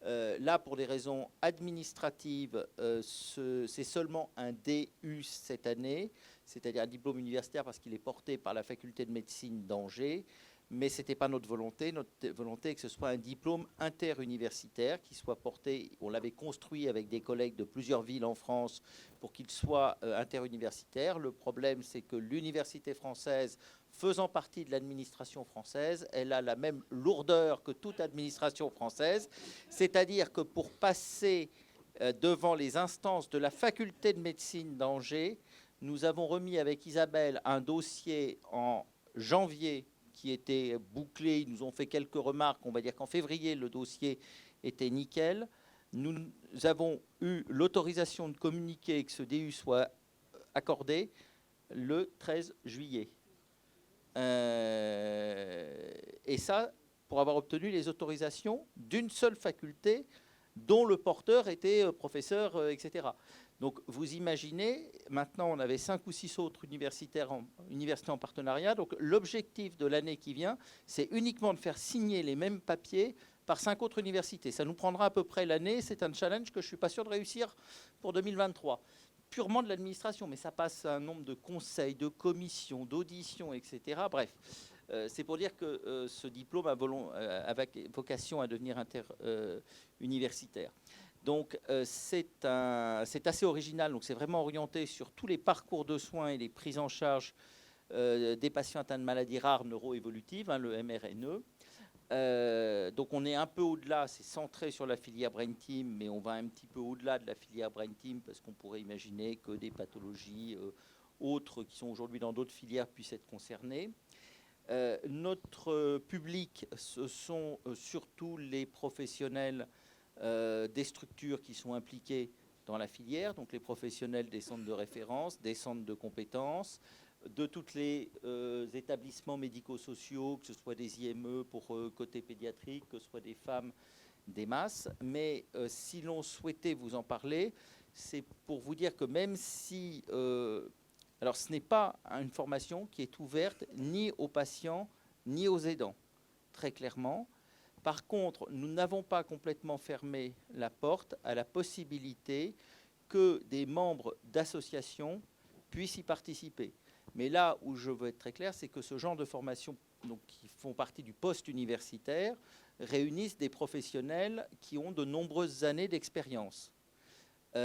Speaker 2: Là, pour des raisons administratives, c'est seulement un DU cette année, c'est-à-dire un diplôme universitaire parce qu'il est porté par la faculté de médecine d'Angers. Mais ce n'était pas notre volonté. Notre volonté est que ce soit un diplôme interuniversitaire qui soit porté. On l'avait construit avec des collègues de plusieurs villes en France pour qu'il soit interuniversitaire. Le problème, c'est que l'université française, faisant partie de l'administration française, elle a la même lourdeur que toute administration française. C'est-à-dire que pour passer devant les instances de la faculté de médecine d'Angers, nous avons remis avec Isabelle un dossier en janvier qui était bouclé. Ils nous ont fait quelques remarques. On va dire qu'en février, le dossier était nickel. Nous avons eu l'autorisation de communiquer et que ce DU soit accordé le 13 juillet. Et ça, pour avoir obtenu les autorisations d'une seule faculté dont le porteur était professeur, etc. Donc, vous imaginez, maintenant, on avait 5 ou 6 autres universités en partenariat. Donc, l'objectif de l'année qui vient, c'est uniquement de faire signer les mêmes papiers par 5 autres universités. Ça nous prendra à peu près l'année. C'est un challenge que je ne suis pas sûr de réussir pour 2023. Purement de l'administration, mais ça passe à un nombre de conseils, de commissions, d'auditions, etc. Bref, c'est pour dire que ce diplôme a vocation à devenir interuniversitaire. Donc, c'est assez original. Donc, c'est vraiment orienté sur tous les parcours de soins et les prises en charge des patients atteints de maladies rares neuroévolutives, le MRNE. Donc, on est un peu au-delà. C'est centré sur la filière Brain Team, mais on va un petit peu au-delà de la filière Brain Team parce qu'on pourrait imaginer que des pathologies autres qui sont aujourd'hui dans d'autres filières puissent être concernées. Notre public, ce sont surtout les professionnels des structures qui sont impliquées dans la filière, donc les professionnels des centres de référence, des centres de compétences, de tous les établissements médico-sociaux, que ce soit des IME pour côté pédiatrique, que ce soit des femmes, des masses. Mais si l'on souhaitait vous en parler, c'est pour vous dire que même si... alors ce n'est pas une formation qui est ouverte ni aux patients ni aux aidants, très clairement. Par contre, nous n'avons pas complètement fermé la porte à la possibilité que des membres d'associations puissent y participer. Mais là où je veux être très clair, c'est que ce genre de formations donc, qui font partie du post-universitaire réunissent des professionnels qui ont de nombreuses années d'expérience. Qui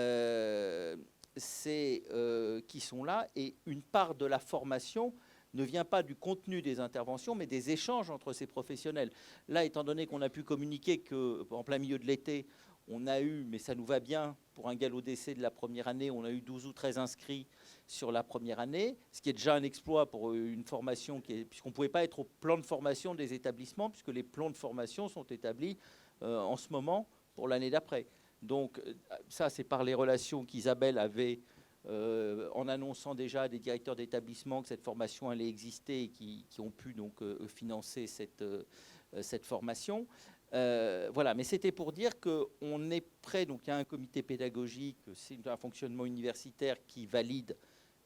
Speaker 2: sont là, et une part de la formation ne vient pas du contenu des interventions, mais des échanges entre ces professionnels. Là, étant donné qu'on a pu communiquer qu'en plein milieu de l'été, on a eu, mais ça nous va bien, pour un galop d'essai de la première année, on a eu 12 ou 13 inscrits sur la première année, ce qui est déjà un exploit pour une formation, puisqu'on ne pouvait pas être au plan de formation des établissements, puisque les plans de formation sont établis en ce moment pour l'année d'après. Donc ça, c'est par les relations qu'Isabelle avait en annonçant déjà à des directeurs d'établissement que cette formation allait exister et qui ont pu donc financer cette formation. Voilà, mais c'était pour dire qu'on est prêt, donc il y a un comité pédagogique, c'est un fonctionnement universitaire qui valide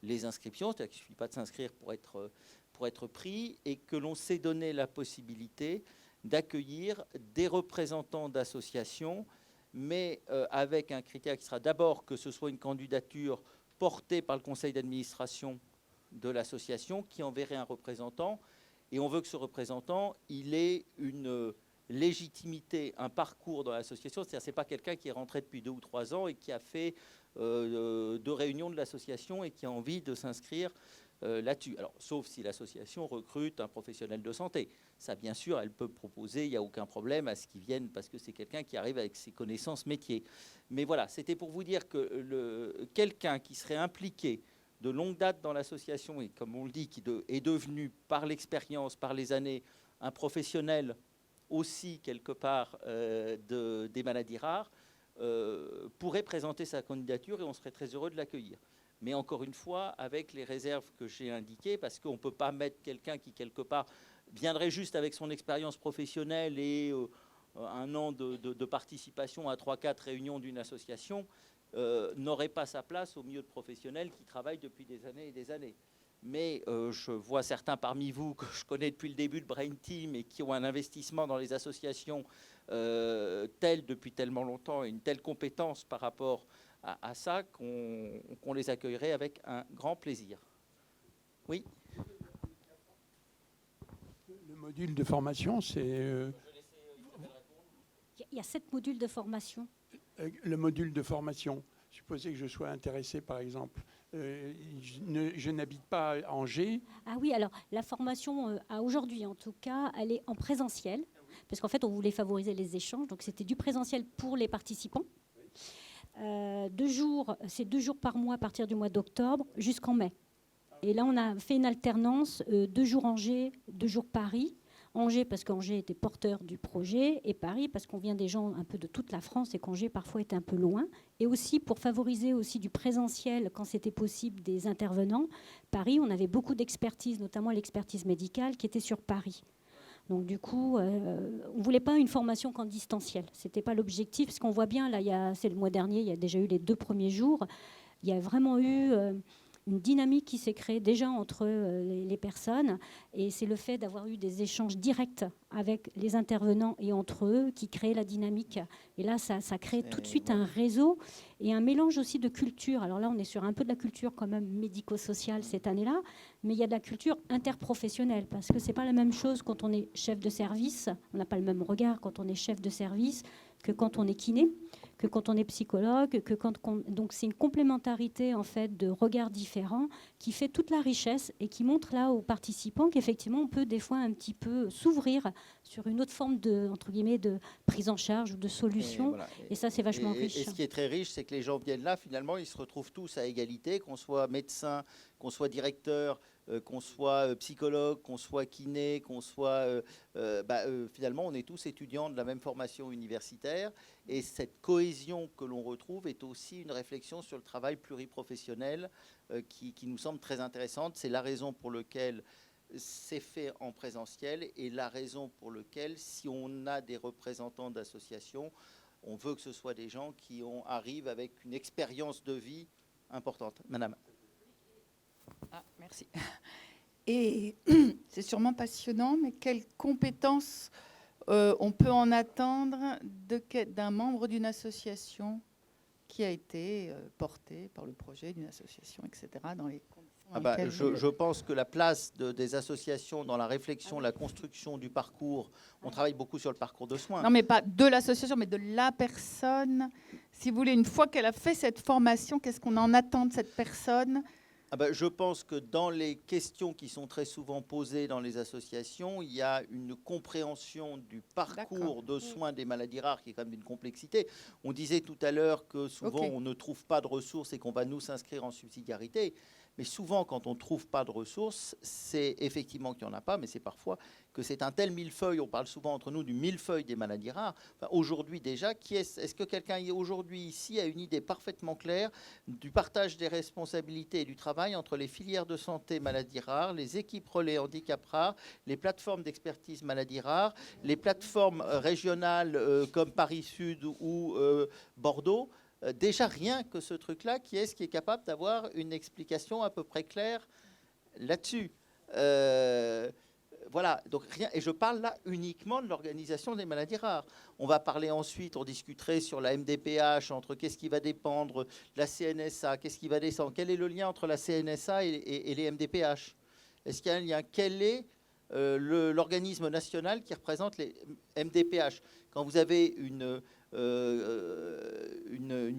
Speaker 2: les inscriptions, c'est-à-dire qu'il ne suffit pas de s'inscrire pour être pris, et que l'on s'est donné la possibilité d'accueillir des représentants d'associations, mais avec un critère qui sera d'abord que ce soit une candidature portée par le conseil d'administration de l'association qui enverrait un représentant, et on veut que ce représentant, il ait une légitimité, un parcours dans l'association, c'est-à-dire que ce n'est pas quelqu'un qui est rentré depuis 2 ou 3 ans et qui a fait 2 réunions de l'association et qui a envie de s'inscrire là-dessus. Alors, sauf si l'association recrute un professionnel de santé. Ça, bien sûr, elle peut proposer, il n'y a aucun problème à ce qu'il vienne parce que c'est quelqu'un qui arrive avec ses connaissances métiers. Mais voilà, c'était pour vous dire que quelqu'un qui serait impliqué de longue date dans l'association et, comme on le dit, qui est devenu par l'expérience, par les années, un professionnel aussi, quelque part, des maladies rares, pourrait présenter sa candidature et on serait très heureux de l'accueillir. Mais encore une fois, avec les réserves que j'ai indiquées, parce qu'on ne peut pas mettre quelqu'un qui, quelque part, viendrait juste avec son expérience professionnelle et un an de participation à 3-4 réunions d'une association, n'aurait pas sa place au milieu de professionnels qui travaillent depuis des années et des années. Mais je vois certains parmi vous que je connais depuis le début de Brain Team et qui ont un investissement dans les associations tel depuis tellement longtemps et une telle compétence par rapport à ça qu'on les accueillerait avec un grand plaisir. Oui.
Speaker 6: Le module de formation, c'est...
Speaker 1: Il y a 7 modules de formation.
Speaker 6: Le module de formation, supposez que je sois intéressé, par exemple. Je n'habite pas à Angers.
Speaker 1: Ah oui, alors la formation, à aujourd'hui en tout cas, elle est en présentiel, parce qu'en fait, on voulait favoriser les échanges, donc c'était du présentiel pour les participants. 2 jours, c'est 2 jours par mois à partir du mois d'octobre jusqu'en mai. Et là, on a fait une alternance, 2 jours Angers, 2 jours Paris. Angers parce qu'Angers était porteur du projet et Paris parce qu'on vient des gens un peu de toute la France et qu'Angers parfois était un peu loin. Et aussi pour favoriser aussi du présentiel quand c'était possible des intervenants. Paris, on avait beaucoup d'expertise, notamment l'expertise médicale qui était sur Paris. Donc du coup, on ne voulait pas une formation qu'en distanciel. Ce n'était pas l'objectif, parce qu'on voit bien, là, c'est le mois dernier, il y a déjà eu les 2 premiers jours, il y a vraiment eu une dynamique qui s'est créée déjà entre les personnes, et c'est le fait d'avoir eu des échanges directs avec les intervenants et entre eux qui crée la dynamique. Et là, ça crée tout de suite un réseau et un mélange aussi de culture. Alors là, on est sur un peu de la culture quand même médico-sociale cette année-là, mais il y a de la culture interprofessionnelle, parce que c'est pas la même chose quand on est chef de service, on n'a pas le même regard quand on est chef de service que quand on est kiné, que quand on est psychologue, donc c'est une complémentarité en fait de regards différents qui fait toute la richesse et qui montre là aux participants qu'effectivement on peut des fois un petit peu s'ouvrir sur une autre forme de, entre guillemets, de prise en charge ou de solution.
Speaker 2: Voilà.
Speaker 1: Et ça, c'est vachement riche.
Speaker 2: Et ce qui est très riche, c'est que les gens viennent là, finalement, ils se retrouvent tous à égalité, qu'on soit médecin, qu'on soit directeur, qu'on soit psychologue, qu'on soit kiné, qu'on soit... finalement, on est tous étudiants de la même formation universitaire. Et cette cohésion que l'on retrouve est aussi une réflexion sur le travail pluriprofessionnel qui nous semble très intéressante. C'est la raison pour laquelle c'est fait en présentiel et la raison pour laquelle, si on a des représentants d'associations, on veut que ce soit des gens qui arrivent avec une expérience de vie importante. Madame.
Speaker 7: Ah, merci. Et c'est sûrement passionnant, mais quelles compétences on peut en attendre d'un membre d'une association qui a été porté par le projet d'une association, etc., dans les conditions dans lesquelles
Speaker 2: je pense que la place des associations dans la réflexion, la construction du parcours, on travaille beaucoup sur le parcours de soins.
Speaker 7: Non, mais pas de l'association, mais de la personne. Si vous voulez, une fois qu'elle a fait cette formation, qu'est-ce qu'on en attend de cette personne ?
Speaker 2: Je pense que dans les questions qui sont très souvent posées dans les associations, il y a une compréhension du parcours de soins des maladies rares qui est quand même d'une complexité. On disait tout à l'heure que souvent on ne trouve pas de ressources et qu'on va nous s'inscrire en subsidiarité. Mais souvent, quand on ne trouve pas de ressources, c'est effectivement qu'il n'y en a pas, mais c'est parfois que c'est un tel millefeuille. On parle souvent entre nous du millefeuille des maladies rares. Enfin, aujourd'hui déjà, est-ce que quelqu'un aujourd'hui ici a une idée parfaitement claire du partage des responsabilités et du travail entre les filières de santé maladies rares, les équipes relais handicap rares, les plateformes d'expertise maladies rares, les plateformes régionales comme Paris Sud ou Bordeaux? Déjà, rien que ce truc-là, qui est capable d'avoir une explication à peu près claire là-dessus. Voilà, donc rien. Et je parle là uniquement de l'organisation des maladies rares. On va parler ensuite, on discuterait sur la MDPH, entre qu'est-ce qui va dépendre de la CNSA, qu'est-ce qui va descendre, quel est le lien entre la CNSA et les MDPH? Est-ce qu'il y a un lien? Quel est l'organisme national qui représente les MDPH? Quand vous avez une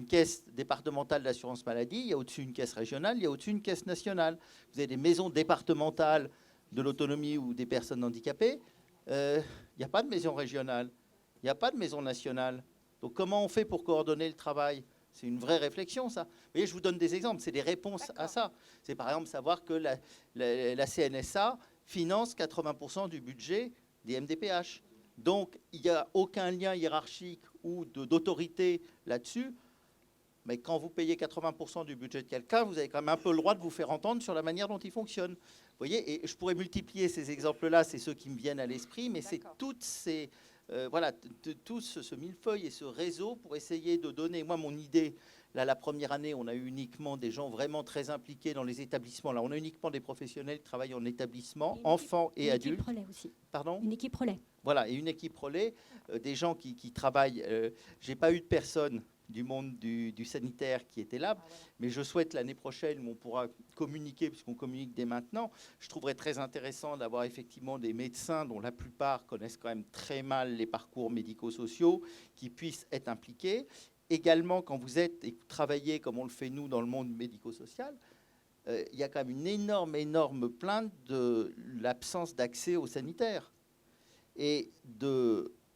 Speaker 2: caisse départementale d'assurance maladie, il y a au-dessus une caisse régionale, il y a au-dessus une caisse nationale. Vous avez des maisons départementales de l'autonomie ou des personnes handicapées, il n'y a pas de maison régionale, il n'y a pas de maison nationale. Donc comment on fait pour coordonner le travail? C'est une vraie réflexion, ça. Vous voyez, je vous donne des exemples, c'est des réponses à ça. C'est par exemple savoir que la CNSA finance 80% du budget des MDPH. Donc, il n'y a aucun lien hiérarchique ou d'autorité là-dessus. Mais quand vous payez 80% du budget de quelqu'un, vous avez quand même un peu le droit de vous faire entendre sur la manière dont il fonctionne. Vous voyez, et je pourrais multiplier ces exemples-là, c'est ceux qui me viennent à l'esprit, mais c'est toutes ces... voilà, tout ce millefeuille et ce réseau pour essayer de donner... Moi, mon idée, là, la première année, on a eu uniquement des gens vraiment très impliqués dans les établissements. Là, on a uniquement des professionnels qui travaillent en établissement, enfants et adultes.
Speaker 1: Une équipe relais aussi.
Speaker 2: Pardon ?
Speaker 1: Une équipe relais.
Speaker 2: Voilà, et une équipe relais, des gens qui travaillent. Je n'ai pas eu de personne du monde du sanitaire qui était là, mais je souhaite l'année prochaine où on pourra communiquer, puisqu'on communique dès maintenant. Je trouverais très intéressant d'avoir effectivement des médecins dont la plupart connaissent quand même très mal les parcours médico-sociaux, qui puissent être impliqués. Également, quand vous êtes et que vous travaillez comme on le fait nous dans le monde médico-social, il y a quand même une énorme plainte de l'absence d'accès aux sanitaires. Et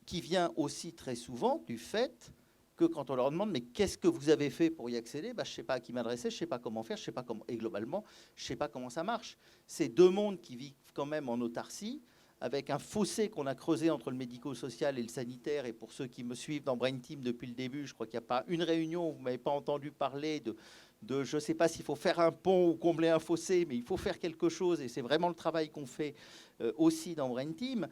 Speaker 2: qui vient aussi très souvent du fait que quand on leur demande mais qu'est-ce que vous avez fait pour y accéder, je ne sais pas à qui m'adresser, je ne sais pas comment faire, je sais pas comment, et globalement, je ne sais pas comment ça marche. C'est deux mondes qui vivent quand même en autarcie, avec un fossé qu'on a creusé entre le médico-social et le sanitaire. Et pour ceux qui me suivent dans Brain Team depuis le début, je crois qu'il n'y a pas une réunion où vous ne m'avez pas entendu parler de je ne sais pas s'il faut faire un pont ou combler un fossé, mais il faut faire quelque chose, et c'est vraiment le travail qu'on fait aussi dans Brain Team,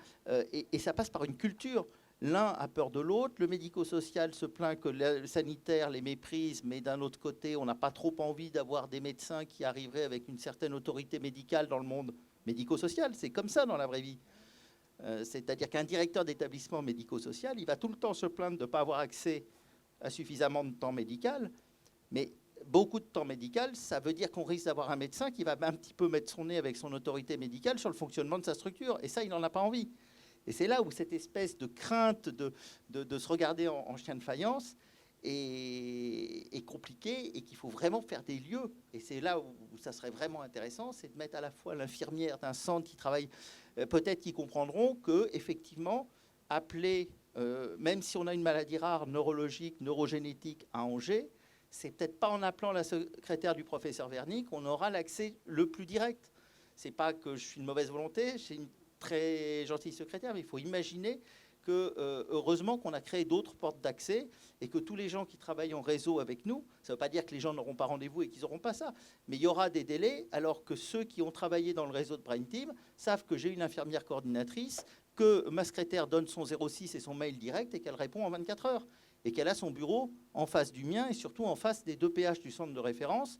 Speaker 2: et ça passe par une culture. L'un a peur de l'autre, le médico-social se plaint que le sanitaire les méprise, mais d'un autre côté, on n'a pas trop envie d'avoir des médecins qui arriveraient avec une certaine autorité médicale dans le monde médico-social. C'est comme ça dans la vraie vie. C'est-à-dire qu'un directeur d'établissement médico-social, il va tout le temps se plaindre de ne pas avoir accès à suffisamment de temps médical, mais beaucoup de temps médical, ça veut dire qu'on risque d'avoir un médecin qui va un petit peu mettre son nez avec son autorité médicale sur le fonctionnement de sa structure. Et ça, il n'en a pas envie. Et c'est là où cette espèce de crainte de se regarder en chien de faïence est compliquée et qu'il faut vraiment faire des lieux. Et c'est là où ça serait vraiment intéressant, c'est de mettre à la fois l'infirmière d'un centre qui travaille, peut-être qu'ils comprendront qu'effectivement, appeler, même si on a une maladie rare, neurologique, neurogénétique à Angers, c'est peut-être pas en appelant la secrétaire du professeur Verny qu'on aura l'accès le plus direct. C'est pas que je suis une mauvaise volonté, j'ai une très gentille secrétaire, mais il faut imaginer que, heureusement qu'on a créé d'autres portes d'accès et que tous les gens qui travaillent en réseau avec nous, ça ne veut pas dire que les gens n'auront pas rendez-vous et qu'ils n'auront pas ça, mais il y aura des délais, alors que ceux qui ont travaillé dans le réseau de Brain Team savent que j'ai une infirmière coordinatrice, que ma secrétaire donne son 06 et son mail direct et qu'elle répond en 24 heures, et qu'elle a son bureau en face du mien et surtout en face des 2 PH du centre de référence,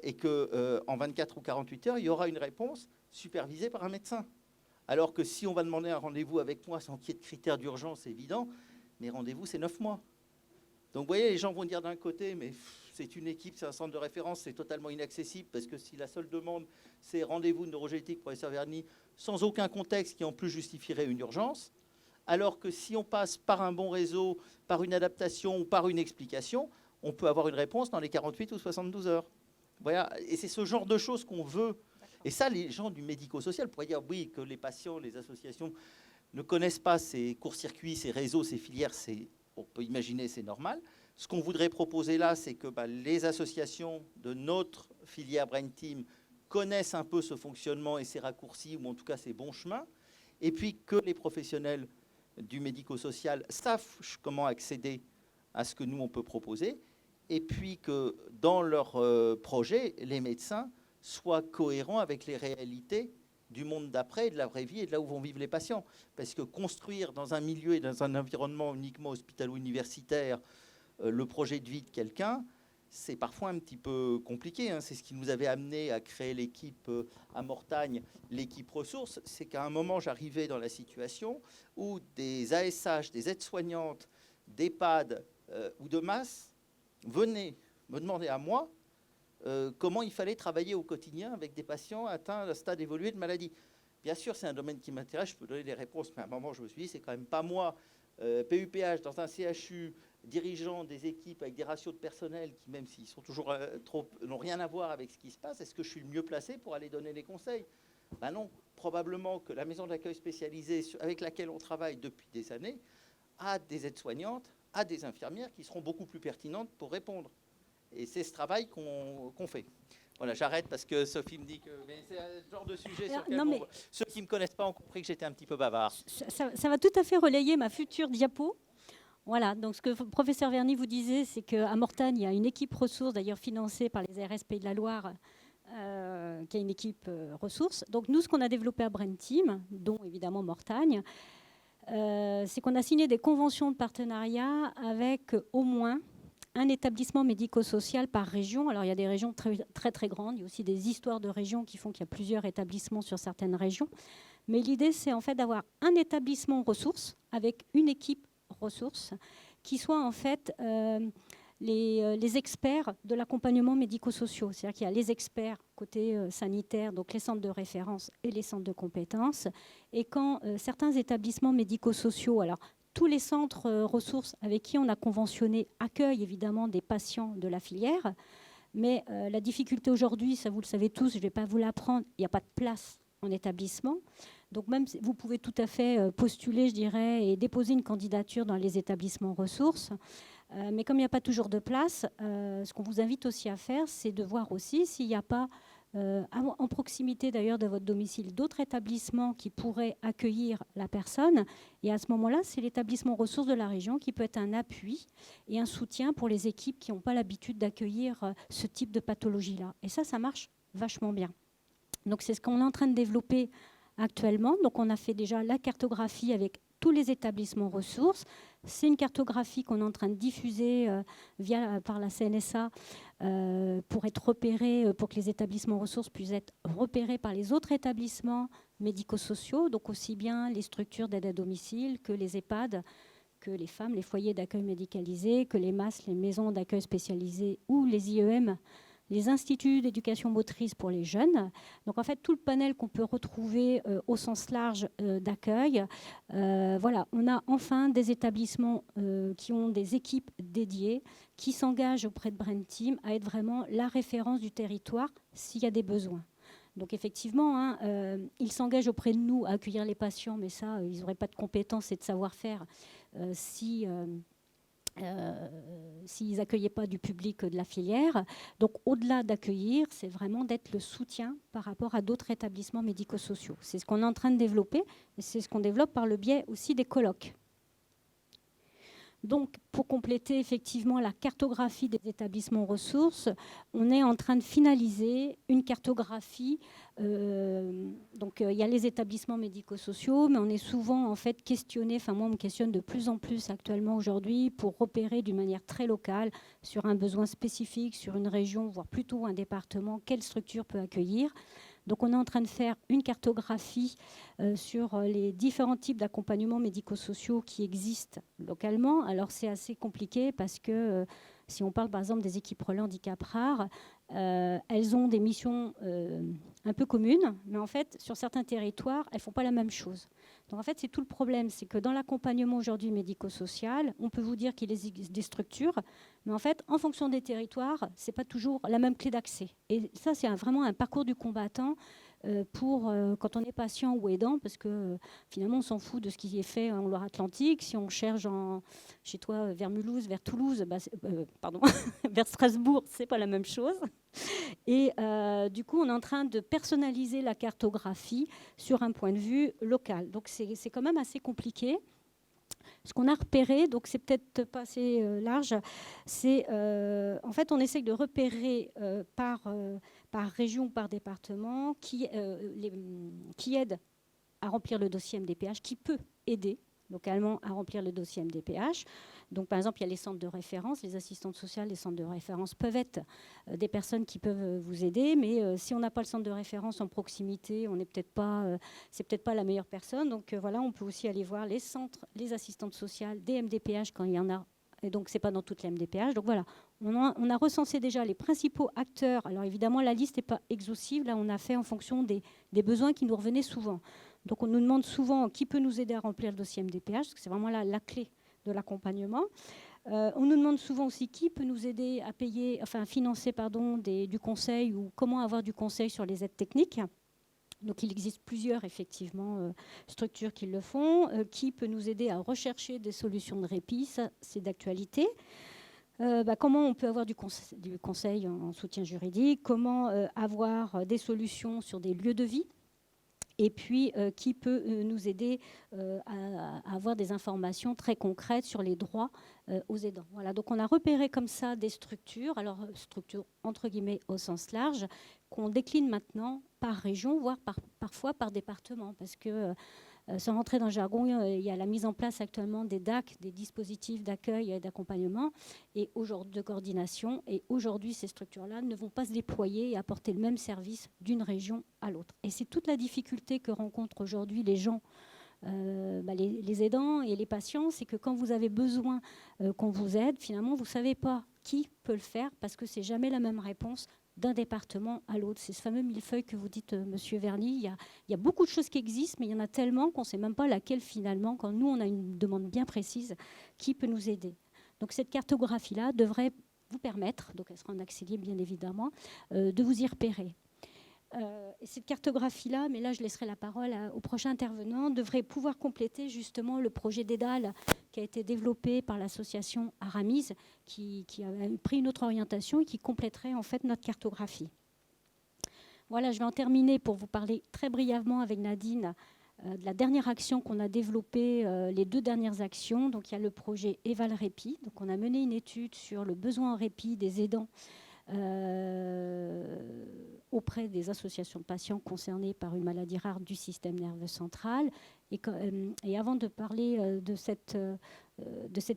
Speaker 2: et qu'en 24 ou 48 heures, il y aura une réponse supervisée par un médecin. Alors que si on va demander un rendez-vous avec moi sans qu'il y ait de critères d'urgence, c'est évident, mais rendez-vous, c'est 9 mois. Donc, vous voyez, les gens vont dire d'un côté, mais c'est une équipe, c'est un centre de référence, c'est totalement inaccessible, parce que si la seule demande, c'est rendez-vous neurogénétique, professeur Verny, sans aucun contexte qui en plus justifierait une urgence, alors que si on passe par un bon réseau, par une adaptation ou par une explication, on peut avoir une réponse dans les 48 ou 72 heures. Voilà. Et c'est ce genre de choses qu'on veut. Et ça, les gens du médico-social pourraient dire, oui, que les patients, les associations ne connaissent pas ces courts-circuits, ces réseaux, ces filières, on peut imaginer, c'est normal. Ce qu'on voudrait proposer là, c'est que les associations de notre filière Brain Team connaissent un peu ce fonctionnement et ces raccourcis, ou en tout cas ces bons chemins, et puis que les professionnels du médico-social savent comment accéder à ce que nous, on peut proposer, et puis que dans leur projet, les médecins soient cohérents avec les réalités du monde d'après, et de la vraie vie, et de là où vont vivre les patients. Parce que construire dans un milieu et dans un environnement uniquement hospitalo-universitaire le projet de vie de quelqu'un, c'est parfois un petit peu compliqué. C'est ce qui nous avait amené à créer l'équipe à Mortagne, l'équipe ressources. C'est qu'à un moment, j'arrivais dans la situation où des ASH, des aides-soignantes, d'EHPAD ou de masse venaient me demander à moi comment il fallait travailler au quotidien avec des patients atteints d'un stade évolué de maladie. Bien sûr, c'est un domaine qui m'intéresse, je peux donner des réponses, mais à un moment, je me suis dit, c'est quand même pas moi, PUPH, dans un CHU, dirigeant des équipes avec des ratios de personnel qui, même s'ils sont toujours n'ont rien à voir avec ce qui se passe, est-ce que je suis le mieux placé pour aller donner les conseils? Ben non, probablement que la maison d'accueil spécialisée avec laquelle on travaille depuis des années a des aides-soignantes, a des infirmières qui seront beaucoup plus pertinentes pour répondre. Et c'est ce travail qu'on fait. Voilà, j'arrête parce que Sophie me dit que mais c'est un genre de sujet sur
Speaker 1: Alors,
Speaker 2: lequel
Speaker 1: non, mais-
Speaker 2: ceux qui ne me connaissent pas ont compris que j'étais un petit peu bavard.
Speaker 1: Ça va tout à fait relayer ma future diapo. Voilà, donc ce que le professeur Verny vous disait, c'est qu'à Mortagne, il y a une équipe ressources, d'ailleurs financée par les ARS Pays de la Loire, qui est une équipe ressources. Donc nous, ce qu'on a développé à Brentim, dont évidemment Mortagne, c'est qu'on a signé des conventions de partenariat avec au moins un établissement médico-social par région. Alors il y a des régions très, très très grandes, il y a aussi des histoires de régions qui font qu'il y a plusieurs établissements sur certaines régions. Mais l'idée, c'est en fait d'avoir un établissement ressources avec une équipe ressources qui soient en fait les experts de l'accompagnement médico-social. C'est-à-dire qu'il y a les experts côté sanitaire, donc les centres de référence et les centres de compétences. Et quand certains établissements médico-sociaux, alors tous les centres ressources avec qui on a conventionné accueillent évidemment des patients de la filière, mais la difficulté aujourd'hui, ça vous le savez tous, je ne vais pas vous l'apprendre, il n'y a pas de place en établissement. Donc même, vous pouvez tout à fait postuler, je dirais, et déposer une candidature dans les établissements ressources. Mais comme il n'y a pas toujours de place, ce qu'on vous invite aussi à faire, c'est de voir aussi s'il n'y a pas, en proximité d'ailleurs de votre domicile, d'autres établissements qui pourraient accueillir la personne. Et à ce moment-là, c'est l'établissement ressources de la région qui peut être un appui et un soutien pour les équipes qui n'ont pas l'habitude d'accueillir ce type de pathologie-là. Et ça marche vachement bien. Donc c'est ce qu'on est en train de développer actuellement. Donc on a fait déjà la cartographie avec tous les établissements ressources. C'est une cartographie qu'on est en train de diffuser par la CNSA pour être repérée, pour que les établissements ressources puissent être repérés par les autres établissements médico-sociaux, donc aussi bien les structures d'aide à domicile que les EHPAD, que les femmes, les foyers d'accueil médicalisés, que les MAS, les maisons d'accueil spécialisées ou les IEM, les instituts d'éducation motrice pour les jeunes. Donc en fait, tout le panel qu'on peut retrouver au sens large d'accueil. Voilà, on a enfin des établissements qui ont des équipes dédiées, qui s'engagent auprès de Brentim à être vraiment la référence du territoire s'il y a des besoins. Donc effectivement, ils s'engagent auprès de nous à accueillir les patients, mais ça, ils n'auraient pas de compétences et de savoir-faire s'ils n'accueillaient pas du public de la filière. Donc au-delà d'accueillir, c'est vraiment d'être le soutien par rapport à d'autres établissements médico-sociaux. C'est ce qu'on est en train de développer, et c'est ce qu'on développe par le biais aussi des colloques. Donc, pour compléter effectivement la cartographie des établissements ressources, on est en train de finaliser une cartographie. Donc, il y a les établissements médico-sociaux, mais on est souvent en fait questionné. Enfin, moi, on me questionne de plus en plus actuellement aujourd'hui pour repérer d'une manière très locale sur un besoin spécifique, sur une région, voire plutôt un département, quelle structure peut accueillir. Donc on est en train de faire une cartographie sur les différents types d'accompagnements médico-sociaux qui existent localement. Alors c'est assez compliqué parce que si on parle par exemple des équipes relais handicap rares, elles ont des missions un peu communes, mais en fait sur certains territoires, elles ne font pas la même chose. Donc en fait c'est tout le problème, c'est que dans l'accompagnement aujourd'hui médico-social, on peut vous dire qu'il existe des structures, mais en fait en fonction des territoires, ce n'est pas toujours la même clé d'accès. Et ça c'est vraiment un parcours du combattant pour quand on est patient ou aidant, parce que finalement on s'en fout de ce qui est fait en Loire-Atlantique. Si on cherche chez toi vers Mulhouse, vers Toulouse, pardon, vers Strasbourg, c'est pas la même chose. Et du coup, on est en train de personnaliser la cartographie sur un point de vue local. Donc c'est quand même assez compliqué. Ce qu'on a repéré, donc c'est peut-être pas assez large, c'est en fait on essaie de repérer par région ou par département qui aide à remplir le dossier MDPH, qui peut aider localement à remplir le dossier MDPH. Donc, par exemple, il y a les centres de référence, les assistantes sociales, les centres de référence peuvent être des personnes qui peuvent vous aider, mais si on n'a pas le centre de référence en proximité, c'est peut-être pas la meilleure personne. Donc, voilà, on peut aussi aller voir les centres, les assistantes sociales, des MDPH quand il y en a. Et donc, c'est pas dans toutes les MDPH. Donc, voilà, on a recensé déjà les principaux acteurs. Alors, évidemment, la liste n'est pas exhaustive. Là, on a fait en fonction des besoins qui nous revenaient souvent. Donc, on nous demande souvent qui peut nous aider à remplir le dossier MDPH, parce que c'est vraiment la clé de l'accompagnement. On nous demande souvent aussi qui peut nous aider à financer du conseil ou comment avoir du conseil sur les aides techniques. Donc il existe plusieurs effectivement structures qui le font. Qui peut nous aider à rechercher des solutions de répit, ça c'est d'actualité. Comment on peut avoir du conseil en soutien juridique, comment avoir des solutions sur des lieux de vie, et puis qui peut nous aider à avoir des informations très concrètes sur les droits aux aidants. Voilà, donc on a repéré comme ça des structures, alors structures entre guillemets au sens large, qu'on décline maintenant par région, voire parfois par département, parce que sans rentrer dans le jargon, il y a la mise en place actuellement des DAC, des dispositifs d'accueil et d'accompagnement et de coordination. Et aujourd'hui, ces structures-là ne vont pas se déployer et apporter le même service d'une région à l'autre. Et c'est toute la difficulté que rencontrent aujourd'hui les gens, les aidants et les patients, c'est que quand vous avez besoin qu'on vous aide, finalement, vous ne savez pas qui peut le faire parce que ce n'est jamais la même réponse d'un département à l'autre. C'est ce fameux millefeuille que vous dites, Monsieur Verny. Il y a beaucoup de choses qui existent, mais il y en a tellement qu'on ne sait même pas laquelle finalement, quand nous, on a une demande bien précise, qui peut nous aider. Donc cette cartographie-là devrait vous permettre, donc elle sera en accéléré bien évidemment, de vous y repérer. Et cette cartographie-là, mais là je laisserai la parole au prochain intervenant, devrait pouvoir compléter justement le projet d'EDAL qui a été développé par l'association Aramis, qui a pris une autre orientation et qui compléterait en fait notre cartographie. Voilà, je vais en terminer pour vous parler très brièvement avec Nadine de la dernière action qu'on a développée, les 2 dernières actions. Donc il y a le projet Eval Répit. Donc on a mené une étude sur le besoin en répit des aidants auprès des associations de patients concernés par une maladie rare du système nerveux central. Et avant de parler de cette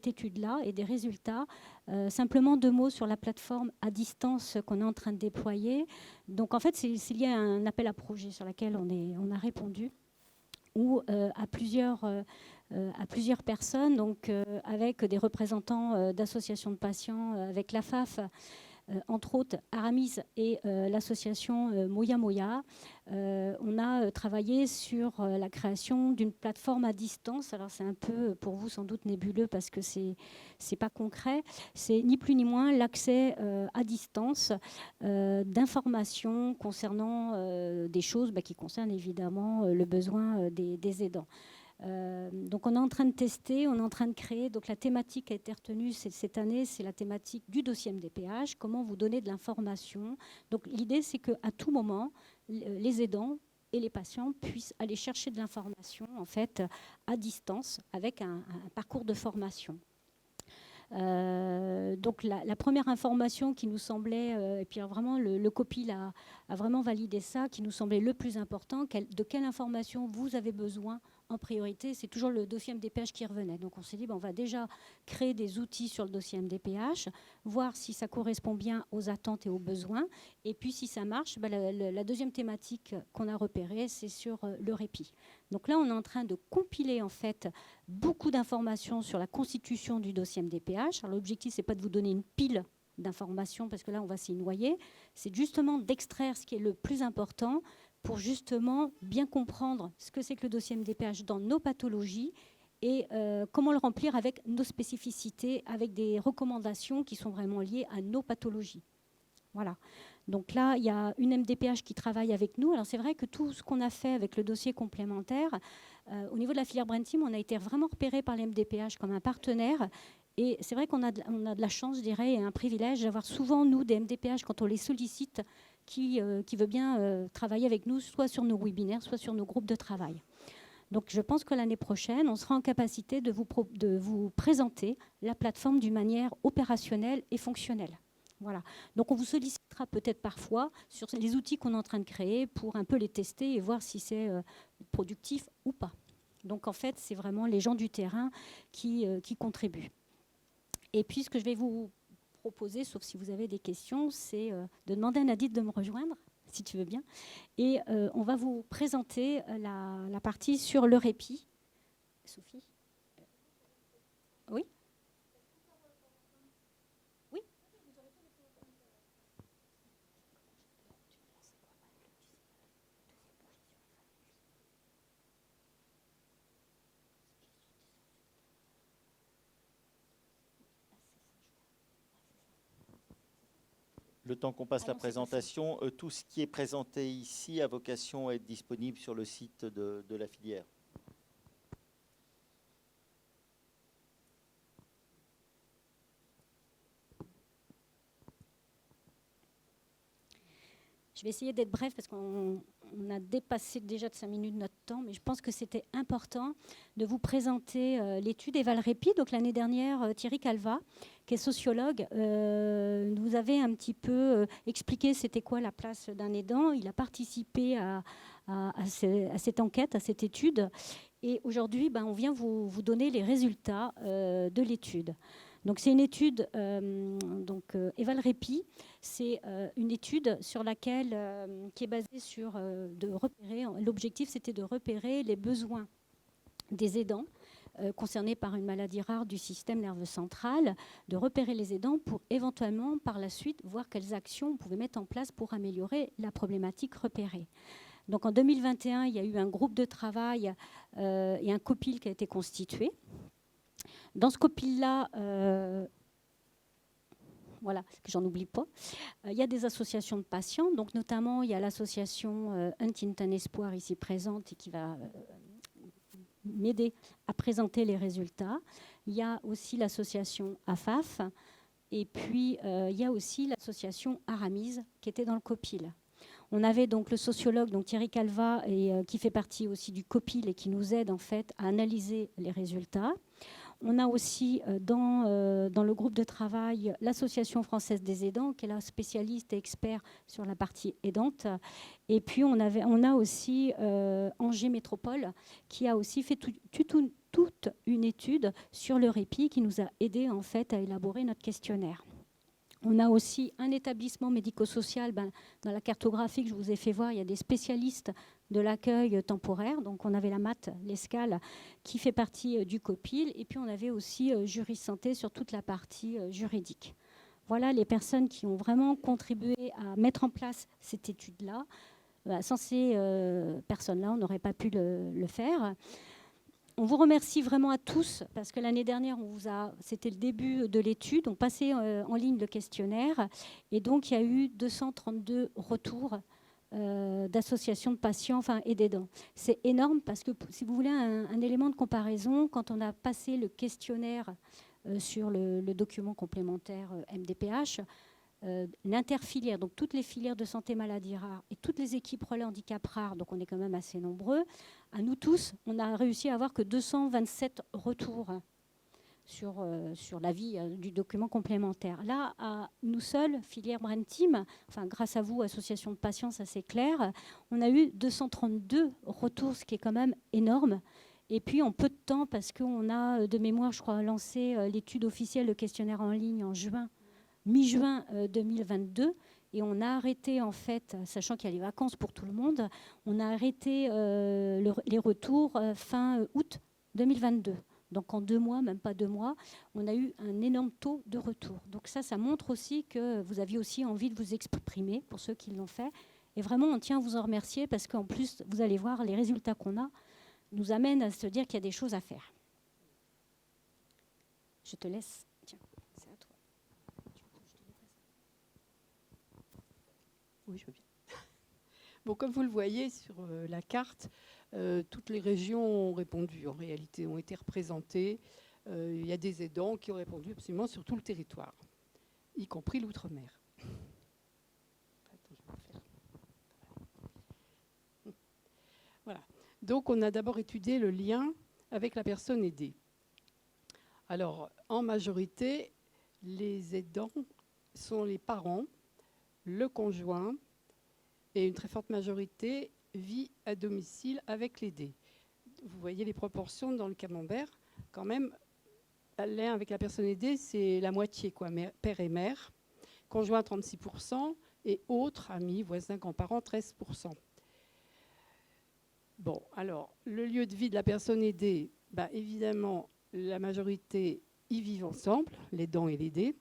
Speaker 1: étude-là et des résultats, simplement 2 mots sur la plateforme à distance qu'on est en train de déployer. Donc en fait, c'est lié à un appel à projet sur lequel on a répondu, où à plusieurs personnes, donc avec des représentants d'associations de patients, avec la FAF, entre autres Aramis et l'association Moya Moya, on a travaillé sur la création d'une plateforme à distance. Alors c'est un peu pour vous sans doute nébuleux parce que c'est pas concret. C'est ni plus ni moins l'accès à distance d'informations concernant des choses qui concernent évidemment le besoin des aidants. Donc on est en train de tester, on est en train de créer. Donc la thématique qui a été retenue cette année, c'est la thématique du dossier MDPH, comment vous donner de l'information. Donc l'idée, c'est qu'à tout moment, les aidants et les patients puissent aller chercher de l'information en fait à distance avec un parcours de formation. Donc la première information qui nous semblait, et puis vraiment le COPIL a vraiment validé ça, qui nous semblait le plus important, de quelle information vous avez besoin en priorité, c'est toujours le dossier MDPH qui revenait. Donc on s'est dit, on va déjà créer des outils sur le dossier MDPH, voir si ça correspond bien aux attentes et aux besoins, et puis si ça marche, la deuxième thématique qu'on a repérée, c'est sur le répit. Donc là, on est en train de compiler en fait beaucoup d'informations sur la constitution du dossier MDPH. Alors l'objectif, c'est pas de vous donner une pile d'informations, parce que là, on va s'y noyer. C'est justement d'extraire ce qui est le plus important pour justement bien comprendre ce que c'est que le dossier MDPH dans nos pathologies et comment le remplir avec nos spécificités, avec des recommandations qui sont vraiment liées à nos pathologies. Voilà. Donc là, il y a une MDPH qui travaille avec nous. Alors c'est vrai que tout ce qu'on a fait avec le dossier complémentaire, au niveau de la filière Brain Team, on a été vraiment repéré par les MDPH comme un partenaire. Et c'est vrai qu'on a de la chance, je dirais, et un privilège d'avoir souvent, nous, des MDPH, quand on les sollicite, qui veut bien travailler avec nous, soit sur nos webinaires, soit sur nos groupes de travail. Donc je pense que l'année prochaine, on sera en capacité de vous présenter la plateforme d'une manière opérationnelle et fonctionnelle. Voilà. Donc on vous sollicitera peut-être parfois sur les outils qu'on est en train de créer pour un peu les tester et voir si c'est productif ou pas. Donc en fait, c'est vraiment les gens du terrain qui contribuent. Et puis ce que je vais vous proposer, sauf si vous avez des questions, c'est de demander à Nadine de me rejoindre, si tu veux bien. Et on va vous présenter la partie sur le répit. Sophie ? Oui ? Oui ?
Speaker 2: Le temps qu'on passe la présentation, tout ce qui est présenté ici a vocation à être disponible sur le site de la filière.
Speaker 1: Je vais essayer d'être bref parce qu'on a dépassé déjà de 5 minutes notre temps, mais je pense que c'était important de vous présenter l'étude Eval Répi. Donc l'année dernière, Thierry Calva, qui est sociologue, nous avait un petit peu expliqué c'était quoi la place d'un aidant. Il a participé à cette enquête, à cette étude. Et aujourd'hui, on vient vous donner les résultats de l'étude. Donc c'est une étude, Eval Répi, c'est une étude sur laquelle, qui est basée sur de repérer. L'objectif, c'était de repérer les besoins des aidants concernés par une maladie rare du système nerveux central, de repérer les aidants pour éventuellement, par la suite, voir quelles actions on pouvait mettre en place pour améliorer la problématique repérée. Donc en 2021, il y a eu un groupe de travail et un COPIL qui a été constitué. Dans ce COPIL-là, voilà, que j'en oublie pas, il y a des associations de patients, donc notamment il y a l'association Huntington Espoir ici présente et qui va m'aider à présenter les résultats. Il y a aussi l'association AFAF et puis il y a aussi l'association Aramise qui était dans le COPIL. On avait donc le sociologue, donc Thierry Calva, qui fait partie aussi du COPIL et qui nous aide en fait à analyser les résultats. On a aussi dans le groupe de travail l'Association française des aidants, qui est la spécialiste et expert sur la partie aidante. Et puis on a aussi Angers Métropole, qui a aussi fait toute une étude sur le répit, qui nous a aidé en fait à élaborer notre questionnaire. On a aussi un établissement médico-social. Dans la cartographie que je vous ai fait voir, il y a des spécialistes de l'accueil temporaire. Donc on avait la MAT, l'Escale, qui fait partie du COPIL. Et puis on avait aussi Juris Santé sur toute la partie juridique. Voilà les personnes qui ont vraiment contribué à mettre en place cette étude-là. Sans ces personnes-là, on n'aurait pas pu le faire. On vous remercie vraiment à tous parce que l'année dernière, c'était le début de l'étude, on passait en ligne le questionnaire et donc il y a eu 232 retours d'associations de patients et d'aidants. C'est énorme parce que si vous voulez un élément de comparaison, quand on a passé le questionnaire sur le document complémentaire MDPH, l'interfilière, donc toutes les filières de santé maladies rares et toutes les équipes relais handicap rares, donc on est quand même assez nombreux, à nous tous, on a réussi à avoir que 227 retours sur l'avis du document complémentaire. Là, à nous seuls, filière Brain Team, grâce à vous, association de patients, ça c'est clair, on a eu 232 retours, ce qui est quand même énorme. Et puis en peu de temps, parce qu'on a de mémoire, je crois, lancé l'étude officielle, le questionnaire en ligne en mi-juin 2022, et on a arrêté en fait, sachant qu'il y a les vacances pour tout le monde, on a arrêté les retours fin août 2022. Donc en 2 mois, même pas 2 mois, on a eu un énorme taux de retour. Donc ça montre aussi que vous aviez aussi envie de vous exprimer, pour ceux qui l'ont fait. Et vraiment, on tient à vous en remercier, parce qu'en plus, vous allez voir, les résultats qu'on a nous amènent à se dire qu'il y a des choses à faire. Je te laisse. Tiens, c'est à toi.
Speaker 8: Oui, je veux bien. Bon, comme vous le voyez sur la carte, toutes les régions ont répondu, en réalité, ont été représentées. Il y a des aidants qui ont répondu absolument sur tout le territoire, y compris l'outre-mer. Voilà. Donc, on a d'abord étudié le lien avec la personne aidée. Alors, en majorité, les aidants sont les parents, le conjoint, et une très forte majorité vit à domicile avec l'aidé. Vous voyez les proportions dans le camembert. Quand même, le lien avec la personne aidée, c'est la moitié, quoi, père et mère. Conjoint, 36%, et autres, amis, voisins, grands-parents, 13%. Bon, alors, le lieu de vie de la personne aidée, évidemment, la majorité y vivent ensemble, l'aidant et l'aidé.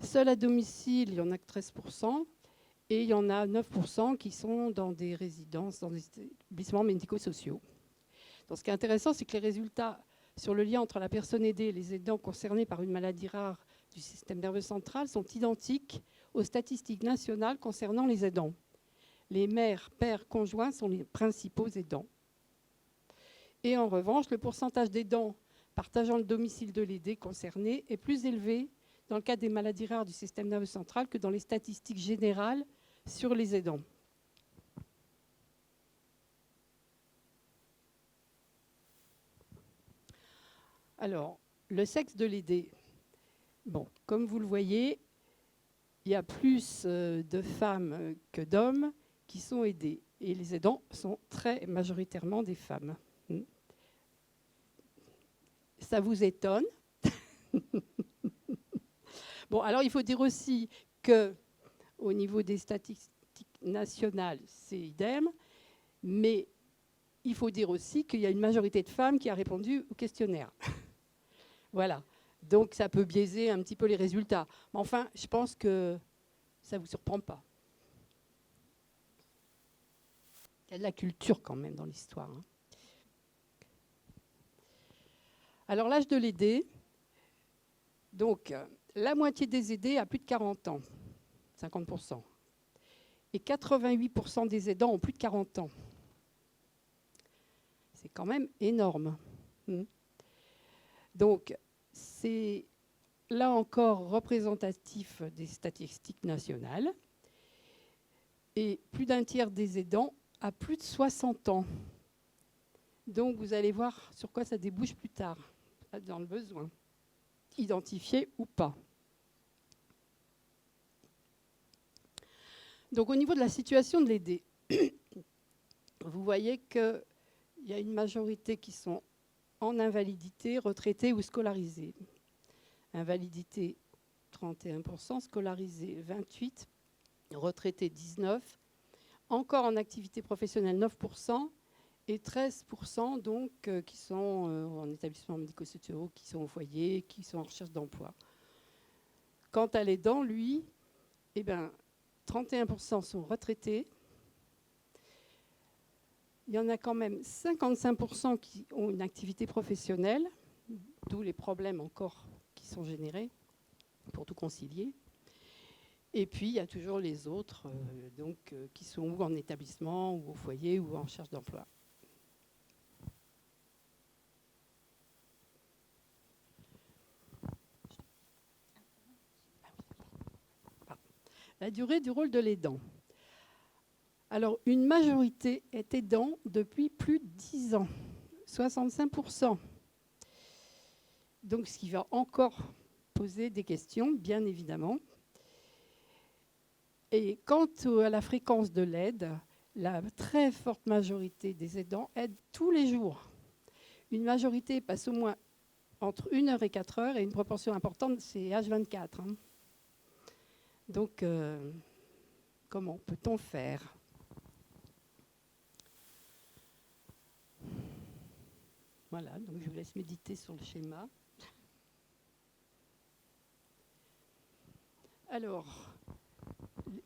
Speaker 8: Seul à domicile, il y en a que 13%, et il y en a 9% qui sont dans des résidences, dans des établissements médico-sociaux. Donc, ce qui est intéressant, c'est que les résultats sur le lien entre la personne aidée et les aidants concernés par une maladie rare du système nerveux central sont identiques aux statistiques nationales concernant les aidants. Les mères, pères, conjoints sont les principaux aidants. Et en revanche, le pourcentage d'aidants partageant le domicile de l'aidé concerné est plus élevé dans le cas des maladies rares du système nerveux central que dans les statistiques générales sur les aidants. Alors, le sexe de l'aidé. Bon, comme vous le voyez, il y a plus de femmes que d'hommes qui sont aidés. Et les aidants sont très majoritairement des femmes. Ça vous étonne? Bon, alors il faut dire aussi qu'au niveau des statistiques nationales, c'est idem, mais il faut dire aussi qu'il y a une majorité de femmes qui a répondu au questionnaire. Voilà. Donc ça peut biaiser un petit peu les résultats. Mais enfin, je pense que ça ne vous surprend pas. Il y a de la culture quand même dans l'histoire. Alors l'âge de l'aidé, donc la moitié des aidés a plus de 40 ans, 50%. Et 88% des aidants ont plus de 40 ans. C'est quand même énorme. Donc, c'est là encore représentatif des statistiques nationales. Et plus d'un tiers des aidants a plus de 60 ans. Donc, vous allez voir sur quoi ça débouche plus tard, dans le besoin, identifié ou pas. Donc, au niveau de la situation de l'aidé, vous voyez qu'il y a une majorité qui sont en invalidité, retraités ou scolarisés. Invalidité 31%, scolarisés 28%, retraités 19%, encore en activité professionnelle 9% et 13% donc qui sont en établissement médico-sociaux, qui sont au foyer, qui sont en recherche d'emploi. Quant à l'aidant, lui, 31% sont retraités. Il y en a quand même 55% qui ont une activité professionnelle, d'où les problèmes encore qui sont générés pour tout concilier. Et puis, il y a toujours les autres qui sont ou en établissement, ou au foyer, ou en recherche d'emploi. La durée du rôle de l'aidant. Alors, une majorité est aidant depuis plus de 10 ans, 65%. Donc, ce qui va encore poser des questions, bien évidemment. Et quant à la fréquence de l'aide, la très forte majorité des aidants aident tous les jours. Une majorité passe au moins entre 1 heure et 4 heures, et une proportion importante, c'est H24. Donc, comment peut-on faire ? Voilà, donc je vous laisse méditer sur le schéma. Alors,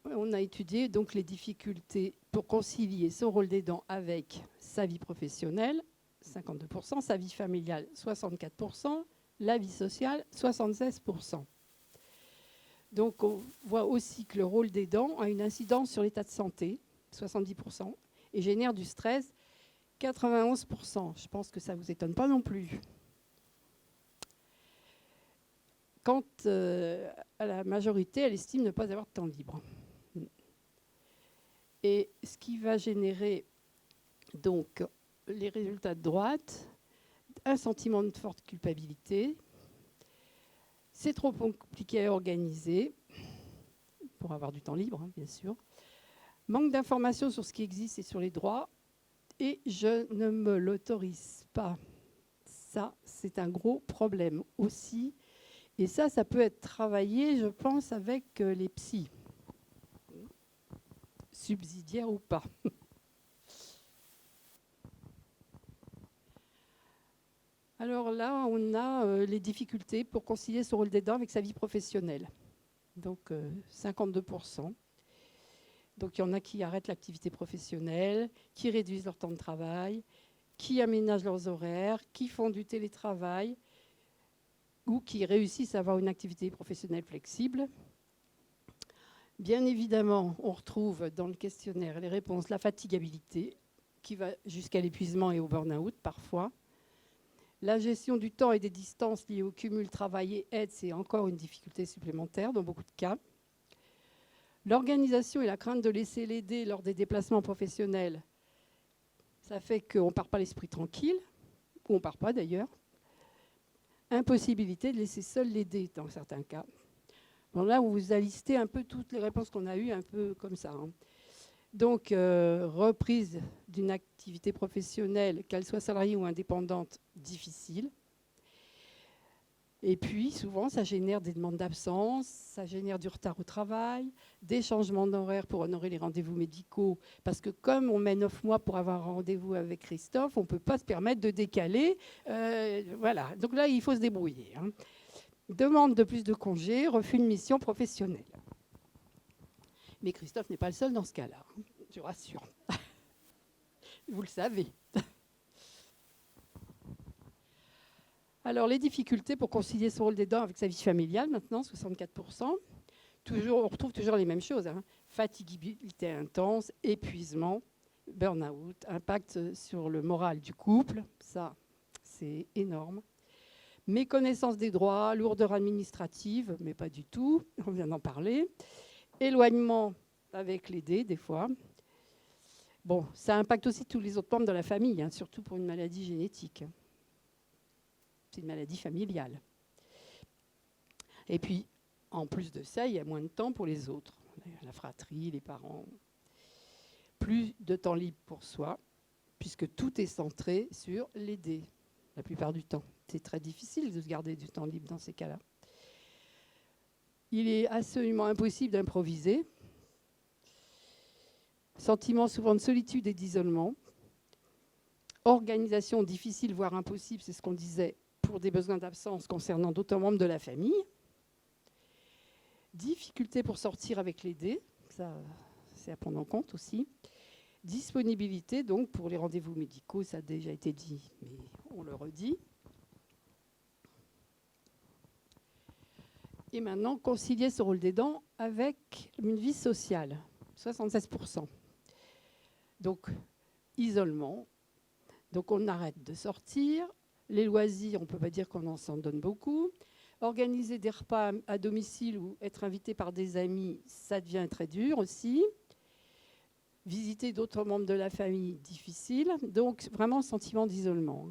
Speaker 8: on a étudié donc les difficultés pour concilier son rôle d'aidant avec sa vie professionnelle, 52%, sa vie familiale, 64%, la vie sociale, 76%. Donc, on voit aussi que le rôle d'aidant a une incidence sur l'état de santé, 70%, et génère du stress, 91%. Je pense que ça ne vous étonne pas non plus. Quant à la majorité, elle estime ne pas avoir de temps libre. Et ce qui va générer donc les résultats de droite, un sentiment de forte culpabilité, c'est trop compliqué à organiser, pour avoir du temps libre, bien sûr, manque d'informations sur ce qui existe et sur les droits, et je ne me l'autorise pas. Ça, c'est un gros problème aussi. Et ça peut être travaillé, je pense, avec les psys, subsidiaires ou pas. Alors là, on a les difficultés pour concilier son rôle d'aidant avec sa vie professionnelle. Donc 52%. Donc il y en a qui arrêtent l'activité professionnelle, qui réduisent leur temps de travail, qui aménagent leurs horaires, qui font du télétravail ou qui réussissent à avoir une activité professionnelle flexible. Bien évidemment, on retrouve dans le questionnaire les réponses la fatigabilité, qui va jusqu'à l'épuisement et au burn-out parfois. La gestion du temps et des distances liées au cumul travail et aide, c'est encore une difficulté supplémentaire dans beaucoup de cas. L'organisation et la crainte de laisser l'aider lors des déplacements professionnels, ça fait qu'on ne part pas l'esprit tranquille, ou on ne part pas d'ailleurs. Impossibilité de laisser seul l'aider dans certains cas. Bon, là, on vous a listé un peu toutes les réponses qu'on a eues, un peu comme ça. Donc, reprise d'une activité professionnelle, qu'elle soit salariée ou indépendante, difficile. Et puis, souvent, ça génère des demandes d'absence, ça génère du retard au travail, des changements d'horaire pour honorer les rendez-vous médicaux. Parce que comme on met 9 mois pour avoir un rendez-vous avec Christophe, on ne peut pas se permettre de décaler. Voilà. Donc là, il faut se débrouiller. Demande de plus de congés, refus de mission professionnelle. Mais Christophe n'est pas le seul dans ce cas-là, je vous rassure. Vous le savez. Alors, les difficultés pour concilier son rôle d'aidant avec sa vie familiale, maintenant, 64%. On retrouve toujours les mêmes choses. Fatigabilité intense, épuisement, burn-out, impact sur le moral du couple. Ça, c'est énorme. Méconnaissance des droits, lourdeur administrative, mais pas du tout, on vient d'en parler. Éloignement avec l'aidé, des fois. Bon, ça impacte aussi tous les autres membres de la famille, surtout pour une maladie génétique. C'est une maladie familiale. Et puis, en plus de ça, il y a moins de temps pour les autres. La fratrie, les parents. Plus de temps libre pour soi, puisque tout est centré sur l'aider, la plupart du temps. C'est très difficile de se garder du temps libre dans ces cas-là. Il est absolument impossible d'improviser. Sentiment souvent de solitude et d'isolement. Organisation difficile, voire impossible, c'est ce qu'on disait, pour des besoins d'absence concernant d'autres membres de la famille. Difficulté pour sortir avec l'aidé, ça c'est à prendre en compte aussi. Disponibilité donc pour les rendez-vous médicaux, ça a déjà été dit, mais on le redit. Et maintenant, concilier ce rôle d'aidant avec une vie sociale, 76%. Donc, isolement. Donc, on arrête de sortir. Les loisirs, on ne peut pas dire qu'on en s'en donne beaucoup. Organiser des repas à domicile ou être invité par des amis, ça devient très dur aussi. Visiter d'autres membres de la famille, difficile. Donc, vraiment, sentiment d'isolement.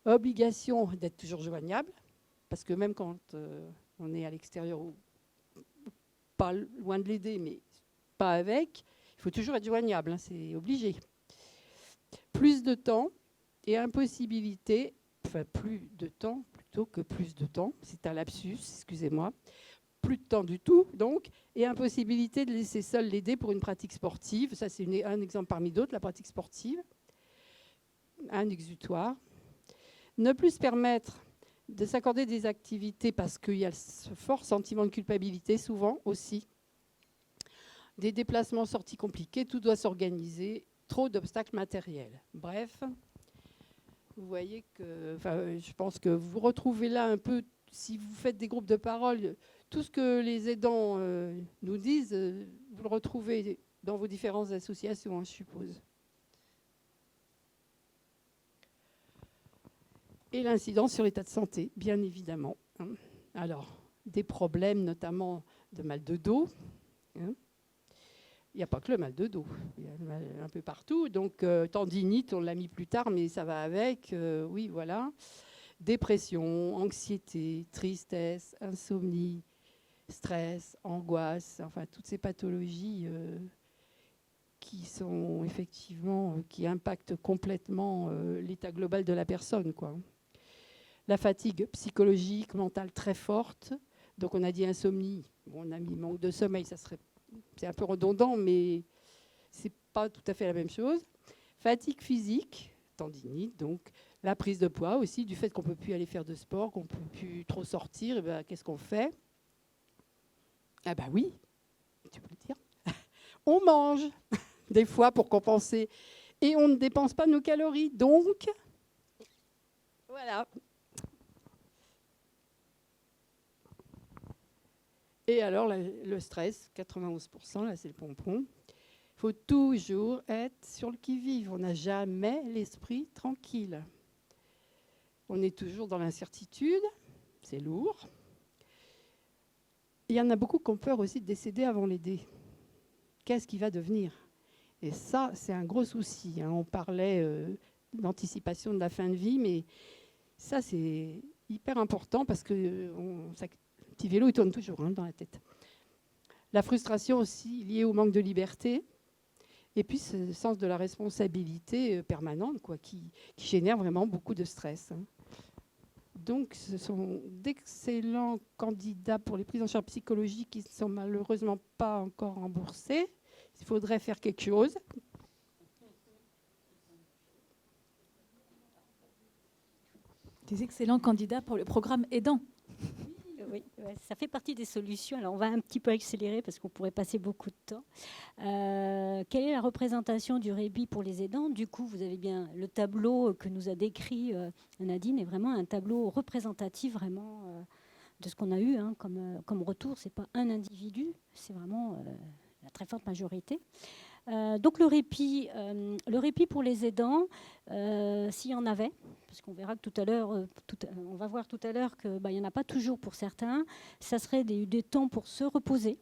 Speaker 8: Obligation d'être toujours joignable, parce que même quand on est à l'extérieur ou pas loin de l'aider, mais pas avec, il faut toujours être joignable, c'est obligé. Plus de temps et impossibilité, enfin plus de temps plutôt que plus de temps, c'est un lapsus, excusez-moi. Plus de temps du tout, donc, et impossibilité de laisser seul l'aider pour une pratique sportive. Ça, c'est un exemple parmi d'autres, la pratique sportive. Un exutoire. Ne plus se permettre de s'accorder des activités parce qu'il y a ce fort sentiment de culpabilité, souvent aussi. Des déplacements sorties compliqués, tout doit s'organiser, trop d'obstacles matériels. Bref, vous voyez que, je pense que vous retrouvez là un peu, si vous faites des groupes de parole, tout ce que les aidants nous disent, vous le retrouvez dans vos différentes associations, je suppose. Et l'incidence sur l'état de santé, bien évidemment. Alors, des problèmes notamment de mal de dos. Il n'y a pas que le mal de dos, il y a le mal un peu partout. Donc, tendinite, on l'a mis plus tard, mais ça va avec. Oui, voilà. Dépression, anxiété, tristesse, insomnie, stress, angoisse, enfin, toutes ces pathologies qui sont effectivement, qui impactent complètement l'état global de la personne, quoi. La fatigue psychologique, mentale très forte. Donc, on a dit insomnie. Bon, on a mis manque de sommeil, c'est un peu redondant, mais c'est pas tout à fait la même chose. Fatigue physique, tendinite, donc la prise de poids aussi, du fait qu'on ne peut plus aller faire de sport, qu'on ne peut plus trop sortir, et ben, qu'est-ce qu'on fait? Ah ben oui, tu peux le dire. On mange, des fois, pour compenser. Et on ne dépense pas nos calories. Donc, voilà. Et alors, le stress, 91%, là, c'est le pompon. Il faut toujours être sur le qui-vive. On n'a jamais l'esprit tranquille. On est toujours dans l'incertitude. C'est lourd. il y en a beaucoup qui ont peur aussi de décéder avant l'aider. Qu'est-ce qui va devenir? Et ça, c'est un gros souci. On parlait d'anticipation de la fin de vie, mais ça, c'est hyper important parce que le petit vélo, il tourne toujours dans la tête. La frustration aussi liée au manque de liberté. Et puis, ce sens de la responsabilité permanente qui génère vraiment beaucoup de stress. Donc, ce sont d'excellents candidats pour les prises en charge psychologiques qui ne sont malheureusement pas encore remboursés. Il faudrait faire quelque chose.
Speaker 4: Des excellents candidats pour le programme aidant.
Speaker 1: Oui, ouais, ça fait partie des solutions. Alors, on va un petit peu accélérer parce qu'on pourrait passer beaucoup de temps. Quelle est la représentation du répit pour les aidants? Du coup, vous avez bien le tableau que nous a décrit Nadine, est vraiment un tableau représentatif vraiment de ce qu'on a eu comme retour. Ce n'est pas un individu, c'est vraiment la très forte majorité. Donc le répit pour les aidants, s'il y en avait, parce qu'on verra que tout à l'heure, on va voir tout à l'heure qu'il n'y en a pas toujours pour certains, ça serait des temps pour se reposer.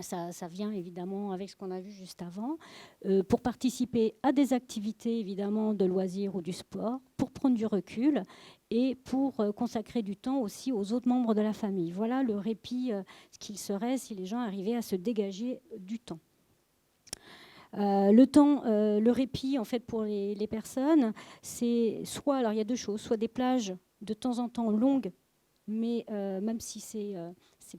Speaker 1: Ça vient évidemment avec ce qu'on a vu juste avant, pour participer à des activités évidemment de loisirs ou du sport, pour prendre du recul et pour consacrer du temps aussi aux autres membres de la famille. Voilà le répit, ce qu'il serait si les gens arrivaient à se dégager du temps. Le répit en fait pour les personnes, c'est soit, alors il y a deux choses, soit des plages de temps en temps longues, mais même si c'est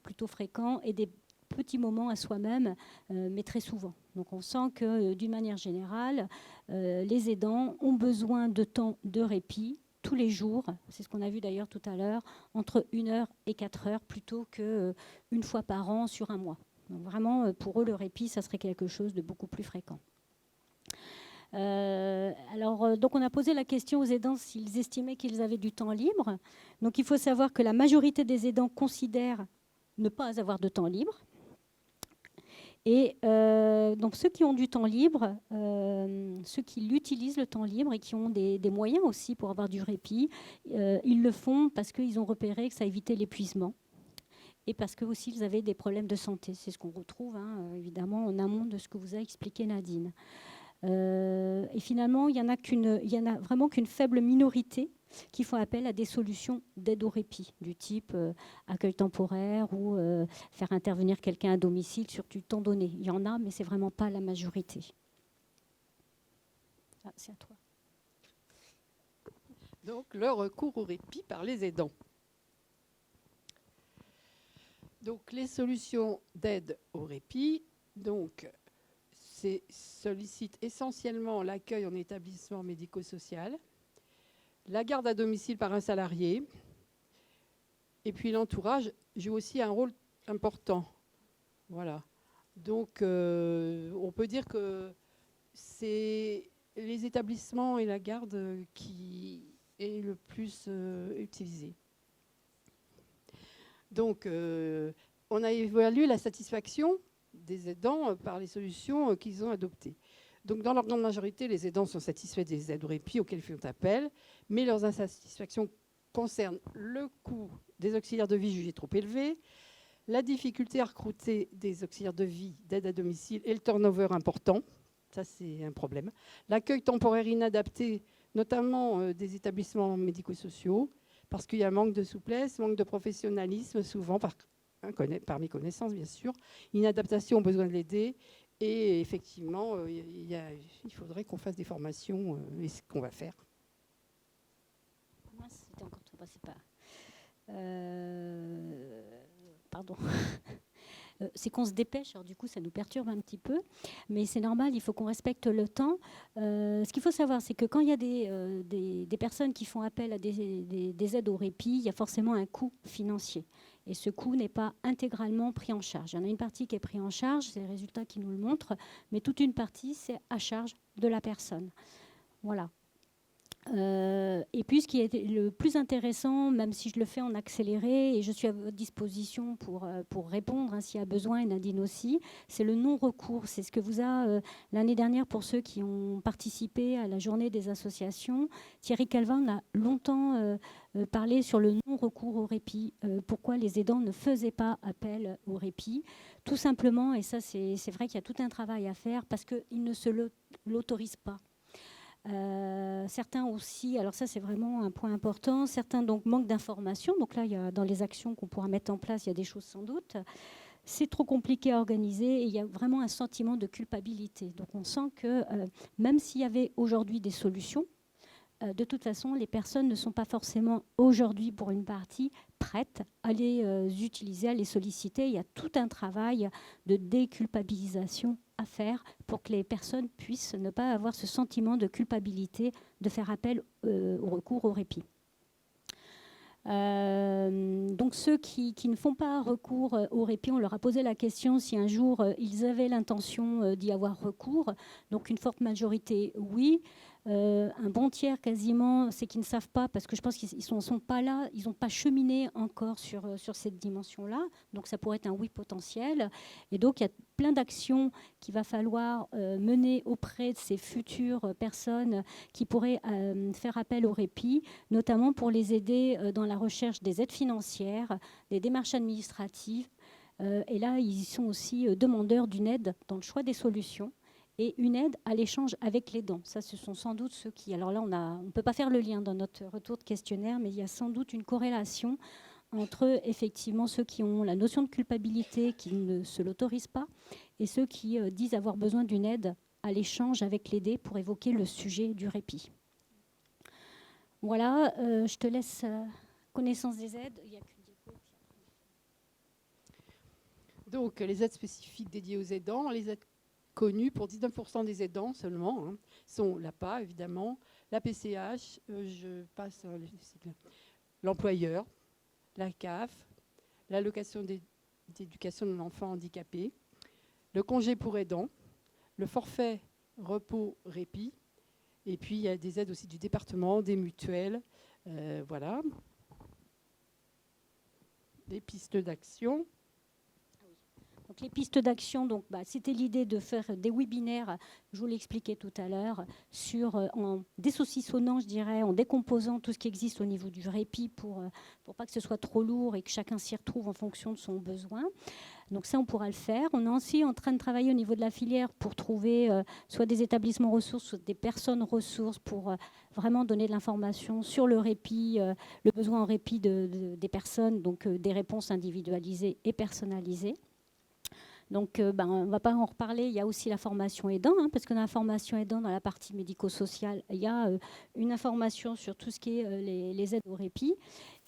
Speaker 1: plutôt fréquent, et des petits moments à soi-même, mais très souvent. Donc on sent que d'une manière générale, les aidants ont besoin de temps de répit tous les jours, c'est ce qu'on a vu d'ailleurs tout à l'heure, entre 1 heure et 4 heures, plutôt qu'une fois par an sur un mois. Donc vraiment, pour eux, le répit, ça serait quelque chose de beaucoup plus fréquent. Donc on a posé la question aux aidants s'ils estimaient qu'ils avaient du temps libre. Donc il faut savoir que la majorité des aidants considèrent ne pas avoir de temps libre. Et donc ceux qui ont du temps libre, ceux qui l'utilisent le temps libre et qui ont des moyens aussi pour avoir du répit, ils le font parce qu'ils ont repéré que ça évitait l'épuisement. Et parce que aussi ils avaient des problèmes de santé. C'est ce qu'on retrouve évidemment en amont de ce que vous a expliqué Nadine. Et finalement, il y en a vraiment qu'une faible minorité qui font appel à des solutions d'aide au répit, du type accueil temporaire ou faire intervenir quelqu'un à domicile sur du temps donné. Il y en a, mais c'est vraiment pas la majorité. Ah, c'est à toi.
Speaker 8: Donc, le recours au répit par les aidants. Donc, les solutions d'aide au répit, sollicitent essentiellement l'accueil en établissement médico-social, la garde à domicile par un salarié, et puis l'entourage joue aussi un rôle important. Voilà. Donc, on peut dire que c'est les établissements et la garde qui est le plus utilisé. Donc, on a évalué la satisfaction des aidants par les solutions qu'ils ont adoptées. Donc, dans leur grande majorité, les aidants sont satisfaits des aides au répit auxquelles ils font appel, mais leurs insatisfactions concernent le coût des auxiliaires de vie jugés trop élevé, la difficulté à recruter des auxiliaires de vie d'aide à domicile et le turnover important. Ça, c'est un problème. L'accueil temporaire inadapté, notamment des établissements médico-sociaux, parce qu'il y a un manque de souplesse, manque de professionnalisme, souvent par mes connaissances, bien sûr, inadaptation aux besoins de l'aider. Et effectivement, il faudrait qu'on fasse des formations, et ce qu'on va faire.
Speaker 1: Moi, c'était encore trop, c'est pas... Pardon. C'est qu'on se dépêche, alors du coup ça nous perturbe un petit peu, mais c'est normal, il faut qu'on respecte le temps. Ce qu'il faut savoir, c'est que quand il y a des personnes qui font appel à des aides au répit, il y a forcément un coût financier. Et ce coût n'est pas intégralement pris en charge. Il y en a une partie qui est prise en charge, c'est les résultats qui nous le montrent, mais toute une partie, c'est à charge de la personne. Voilà. Et puis, ce qui est le plus intéressant, même si je le fais en accéléré, et je suis à votre disposition pour répondre hein, s'il y a besoin, et Nadine aussi, c'est le non-recours. C'est ce que vous a l'année dernière, pour ceux qui ont participé à la journée des associations, Thierry Calvin a longtemps parlé sur le non-recours au répit. Pourquoi les aidants ne faisaient pas appel au répit? Tout simplement, et ça c'est vrai qu'il y a tout un travail à faire, parce qu'ils ne se l'autorisent pas. Certains aussi, alors ça c'est vraiment un point important, certains donc manquent d'informations. Donc là, il y a, dans les actions qu'on pourra mettre en place, il y a des choses sans doute. C'est trop compliqué à organiser et il y a vraiment un sentiment de culpabilité. Donc on sent que même s'il y avait aujourd'hui des solutions, de toute façon, les personnes ne sont pas forcément aujourd'hui, pour une partie, prêtes à les utiliser, à les solliciter. Il y a tout un travail de déculpabilisation à faire pour que les personnes puissent ne pas avoir ce sentiment de culpabilité de faire appel au recours au répit. Donc ceux qui ne font pas recours au répit, on leur a posé la question si un jour ils avaient l'intention d'y avoir recours. Donc une forte majorité, oui. Un bon tiers quasiment, c'est qu'ils ne savent pas, parce que je pense qu'ils ne sont pas là, ils n'ont pas cheminé encore sur cette dimension-là. Donc ça pourrait être un oui potentiel. Et donc il y a plein d'actions qu'il va falloir mener auprès de ces futures personnes qui pourraient faire appel au répit, notamment pour les aider dans la recherche des aides financières, des démarches administratives. Et là, ils sont aussi demandeurs d'une aide dans le choix des solutions et une aide à l'échange avec l'aidant. Ça, ce sont sans doute ceux qui... Alors là, on ne peut pas faire le lien dans notre retour de questionnaire, mais il y a sans doute une corrélation entre effectivement ceux qui ont la notion de culpabilité, qui ne se l'autorisent pas, et ceux qui disent avoir besoin d'une aide à l'échange avec l'aidé pour évoquer le sujet du répit. Voilà, je te laisse connaissance des aides. Il y a qu'une diapo.
Speaker 8: Donc, les aides spécifiques dédiées aux aidants, les aides connues pour 19% des aidants seulement, hein, sont l'APA, évidemment, la PCH, je passe l'employeur, la CAF, l'allocation d'éducation de l'enfant handicapé, le congé pour aidant, le forfait repos-répit, et puis il y a des aides aussi du département, des mutuelles, voilà. Des pistes d'action.
Speaker 1: Donc les pistes d'action, c'était l'idée de faire des webinaires, je vous l'expliquais tout à l'heure, en désaucissonnant, je dirais, en décomposant tout ce qui existe au niveau du répit pour pas que ce soit trop lourd et que chacun s'y retrouve en fonction de son besoin. Donc ça, on pourra le faire. On est aussi en train de travailler au niveau de la filière pour trouver soit des établissements ressources, soit des personnes ressources pour vraiment donner de l'information sur le répit, le besoin en répit des personnes, donc des réponses individualisées et personnalisées. Donc, on ne va pas en reparler. Il y a aussi la formation aidant, hein, parce que dans la formation aidant, dans la partie médico-sociale, il y a une information sur tout ce qui est les aides au répit.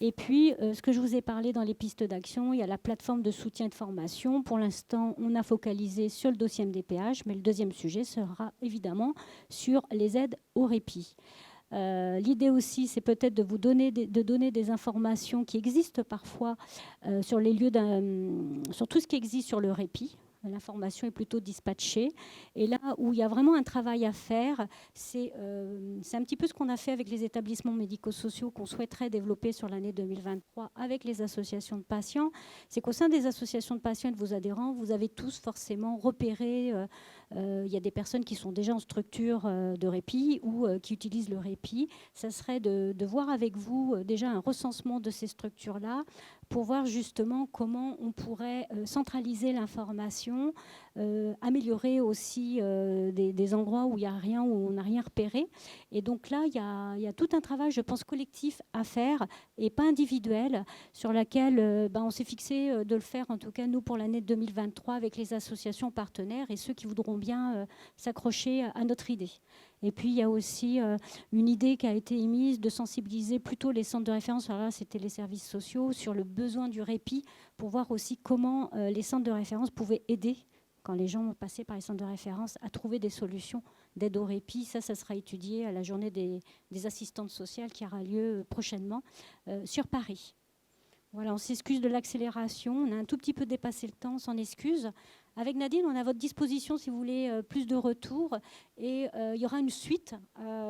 Speaker 1: Et puis, ce que je vous ai parlé dans les pistes d'action, il y a la plateforme de soutien et de formation. Pour l'instant, on a focalisé sur le dossier MDPH, mais le deuxième sujet sera évidemment sur les aides au répit. L'idée aussi, c'est peut-être de vous donner des informations qui existent parfois sur les lieux sur tout ce qui existe sur le répit. L'information est plutôt dispatchée. Et là où il y a vraiment un travail à faire, c'est un petit peu ce qu'on a fait avec les établissements médico-sociaux qu'on souhaiterait développer sur l'année 2023 avec les associations de patients. C'est qu'au sein des associations de patients et de vos adhérents, vous avez tous forcément repéré, il y a des personnes qui sont déjà en structure de répit ou qui utilisent le répit. Ça serait de voir avec vous déjà un recensement de ces structures-là pour voir justement comment on pourrait centraliser l'information, améliorer aussi des endroits où il n'y a rien, où on n'a rien repéré. Et donc là, il y a tout un travail, je pense, collectif à faire et pas individuel, sur laquelle on s'est fixé de le faire, en tout cas nous, pour l'année 2023, avec les associations partenaires et ceux qui voudront bien s'accrocher à notre idée. Et puis, il y a aussi une idée qui a été émise de sensibiliser plutôt les centres de référence, alors là, c'était les services sociaux, sur le besoin du répit, pour voir aussi comment les centres de référence pouvaient aider, quand les gens passaient par les centres de référence, à trouver des solutions d'aide au répit. Ça sera étudié à la journée des assistantes sociales qui aura lieu prochainement sur Paris. Voilà, on s'excuse de l'accélération. On a un tout petit peu dépassé le temps, on s'en excuse. Avec Nadine, on est à votre disposition si vous voulez plus de retours. Et il y aura une suite.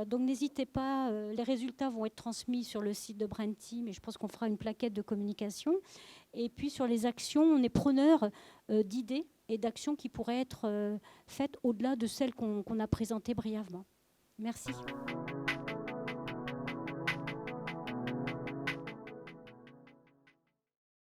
Speaker 1: Donc n'hésitez pas, les résultats vont être transmis sur le site de Brain Team et je pense qu'on fera une plaquette de communication. Et puis sur les actions, on est preneur d'idées et d'actions qui pourraient être faites au-delà de celles qu'on a présentées brièvement. Merci.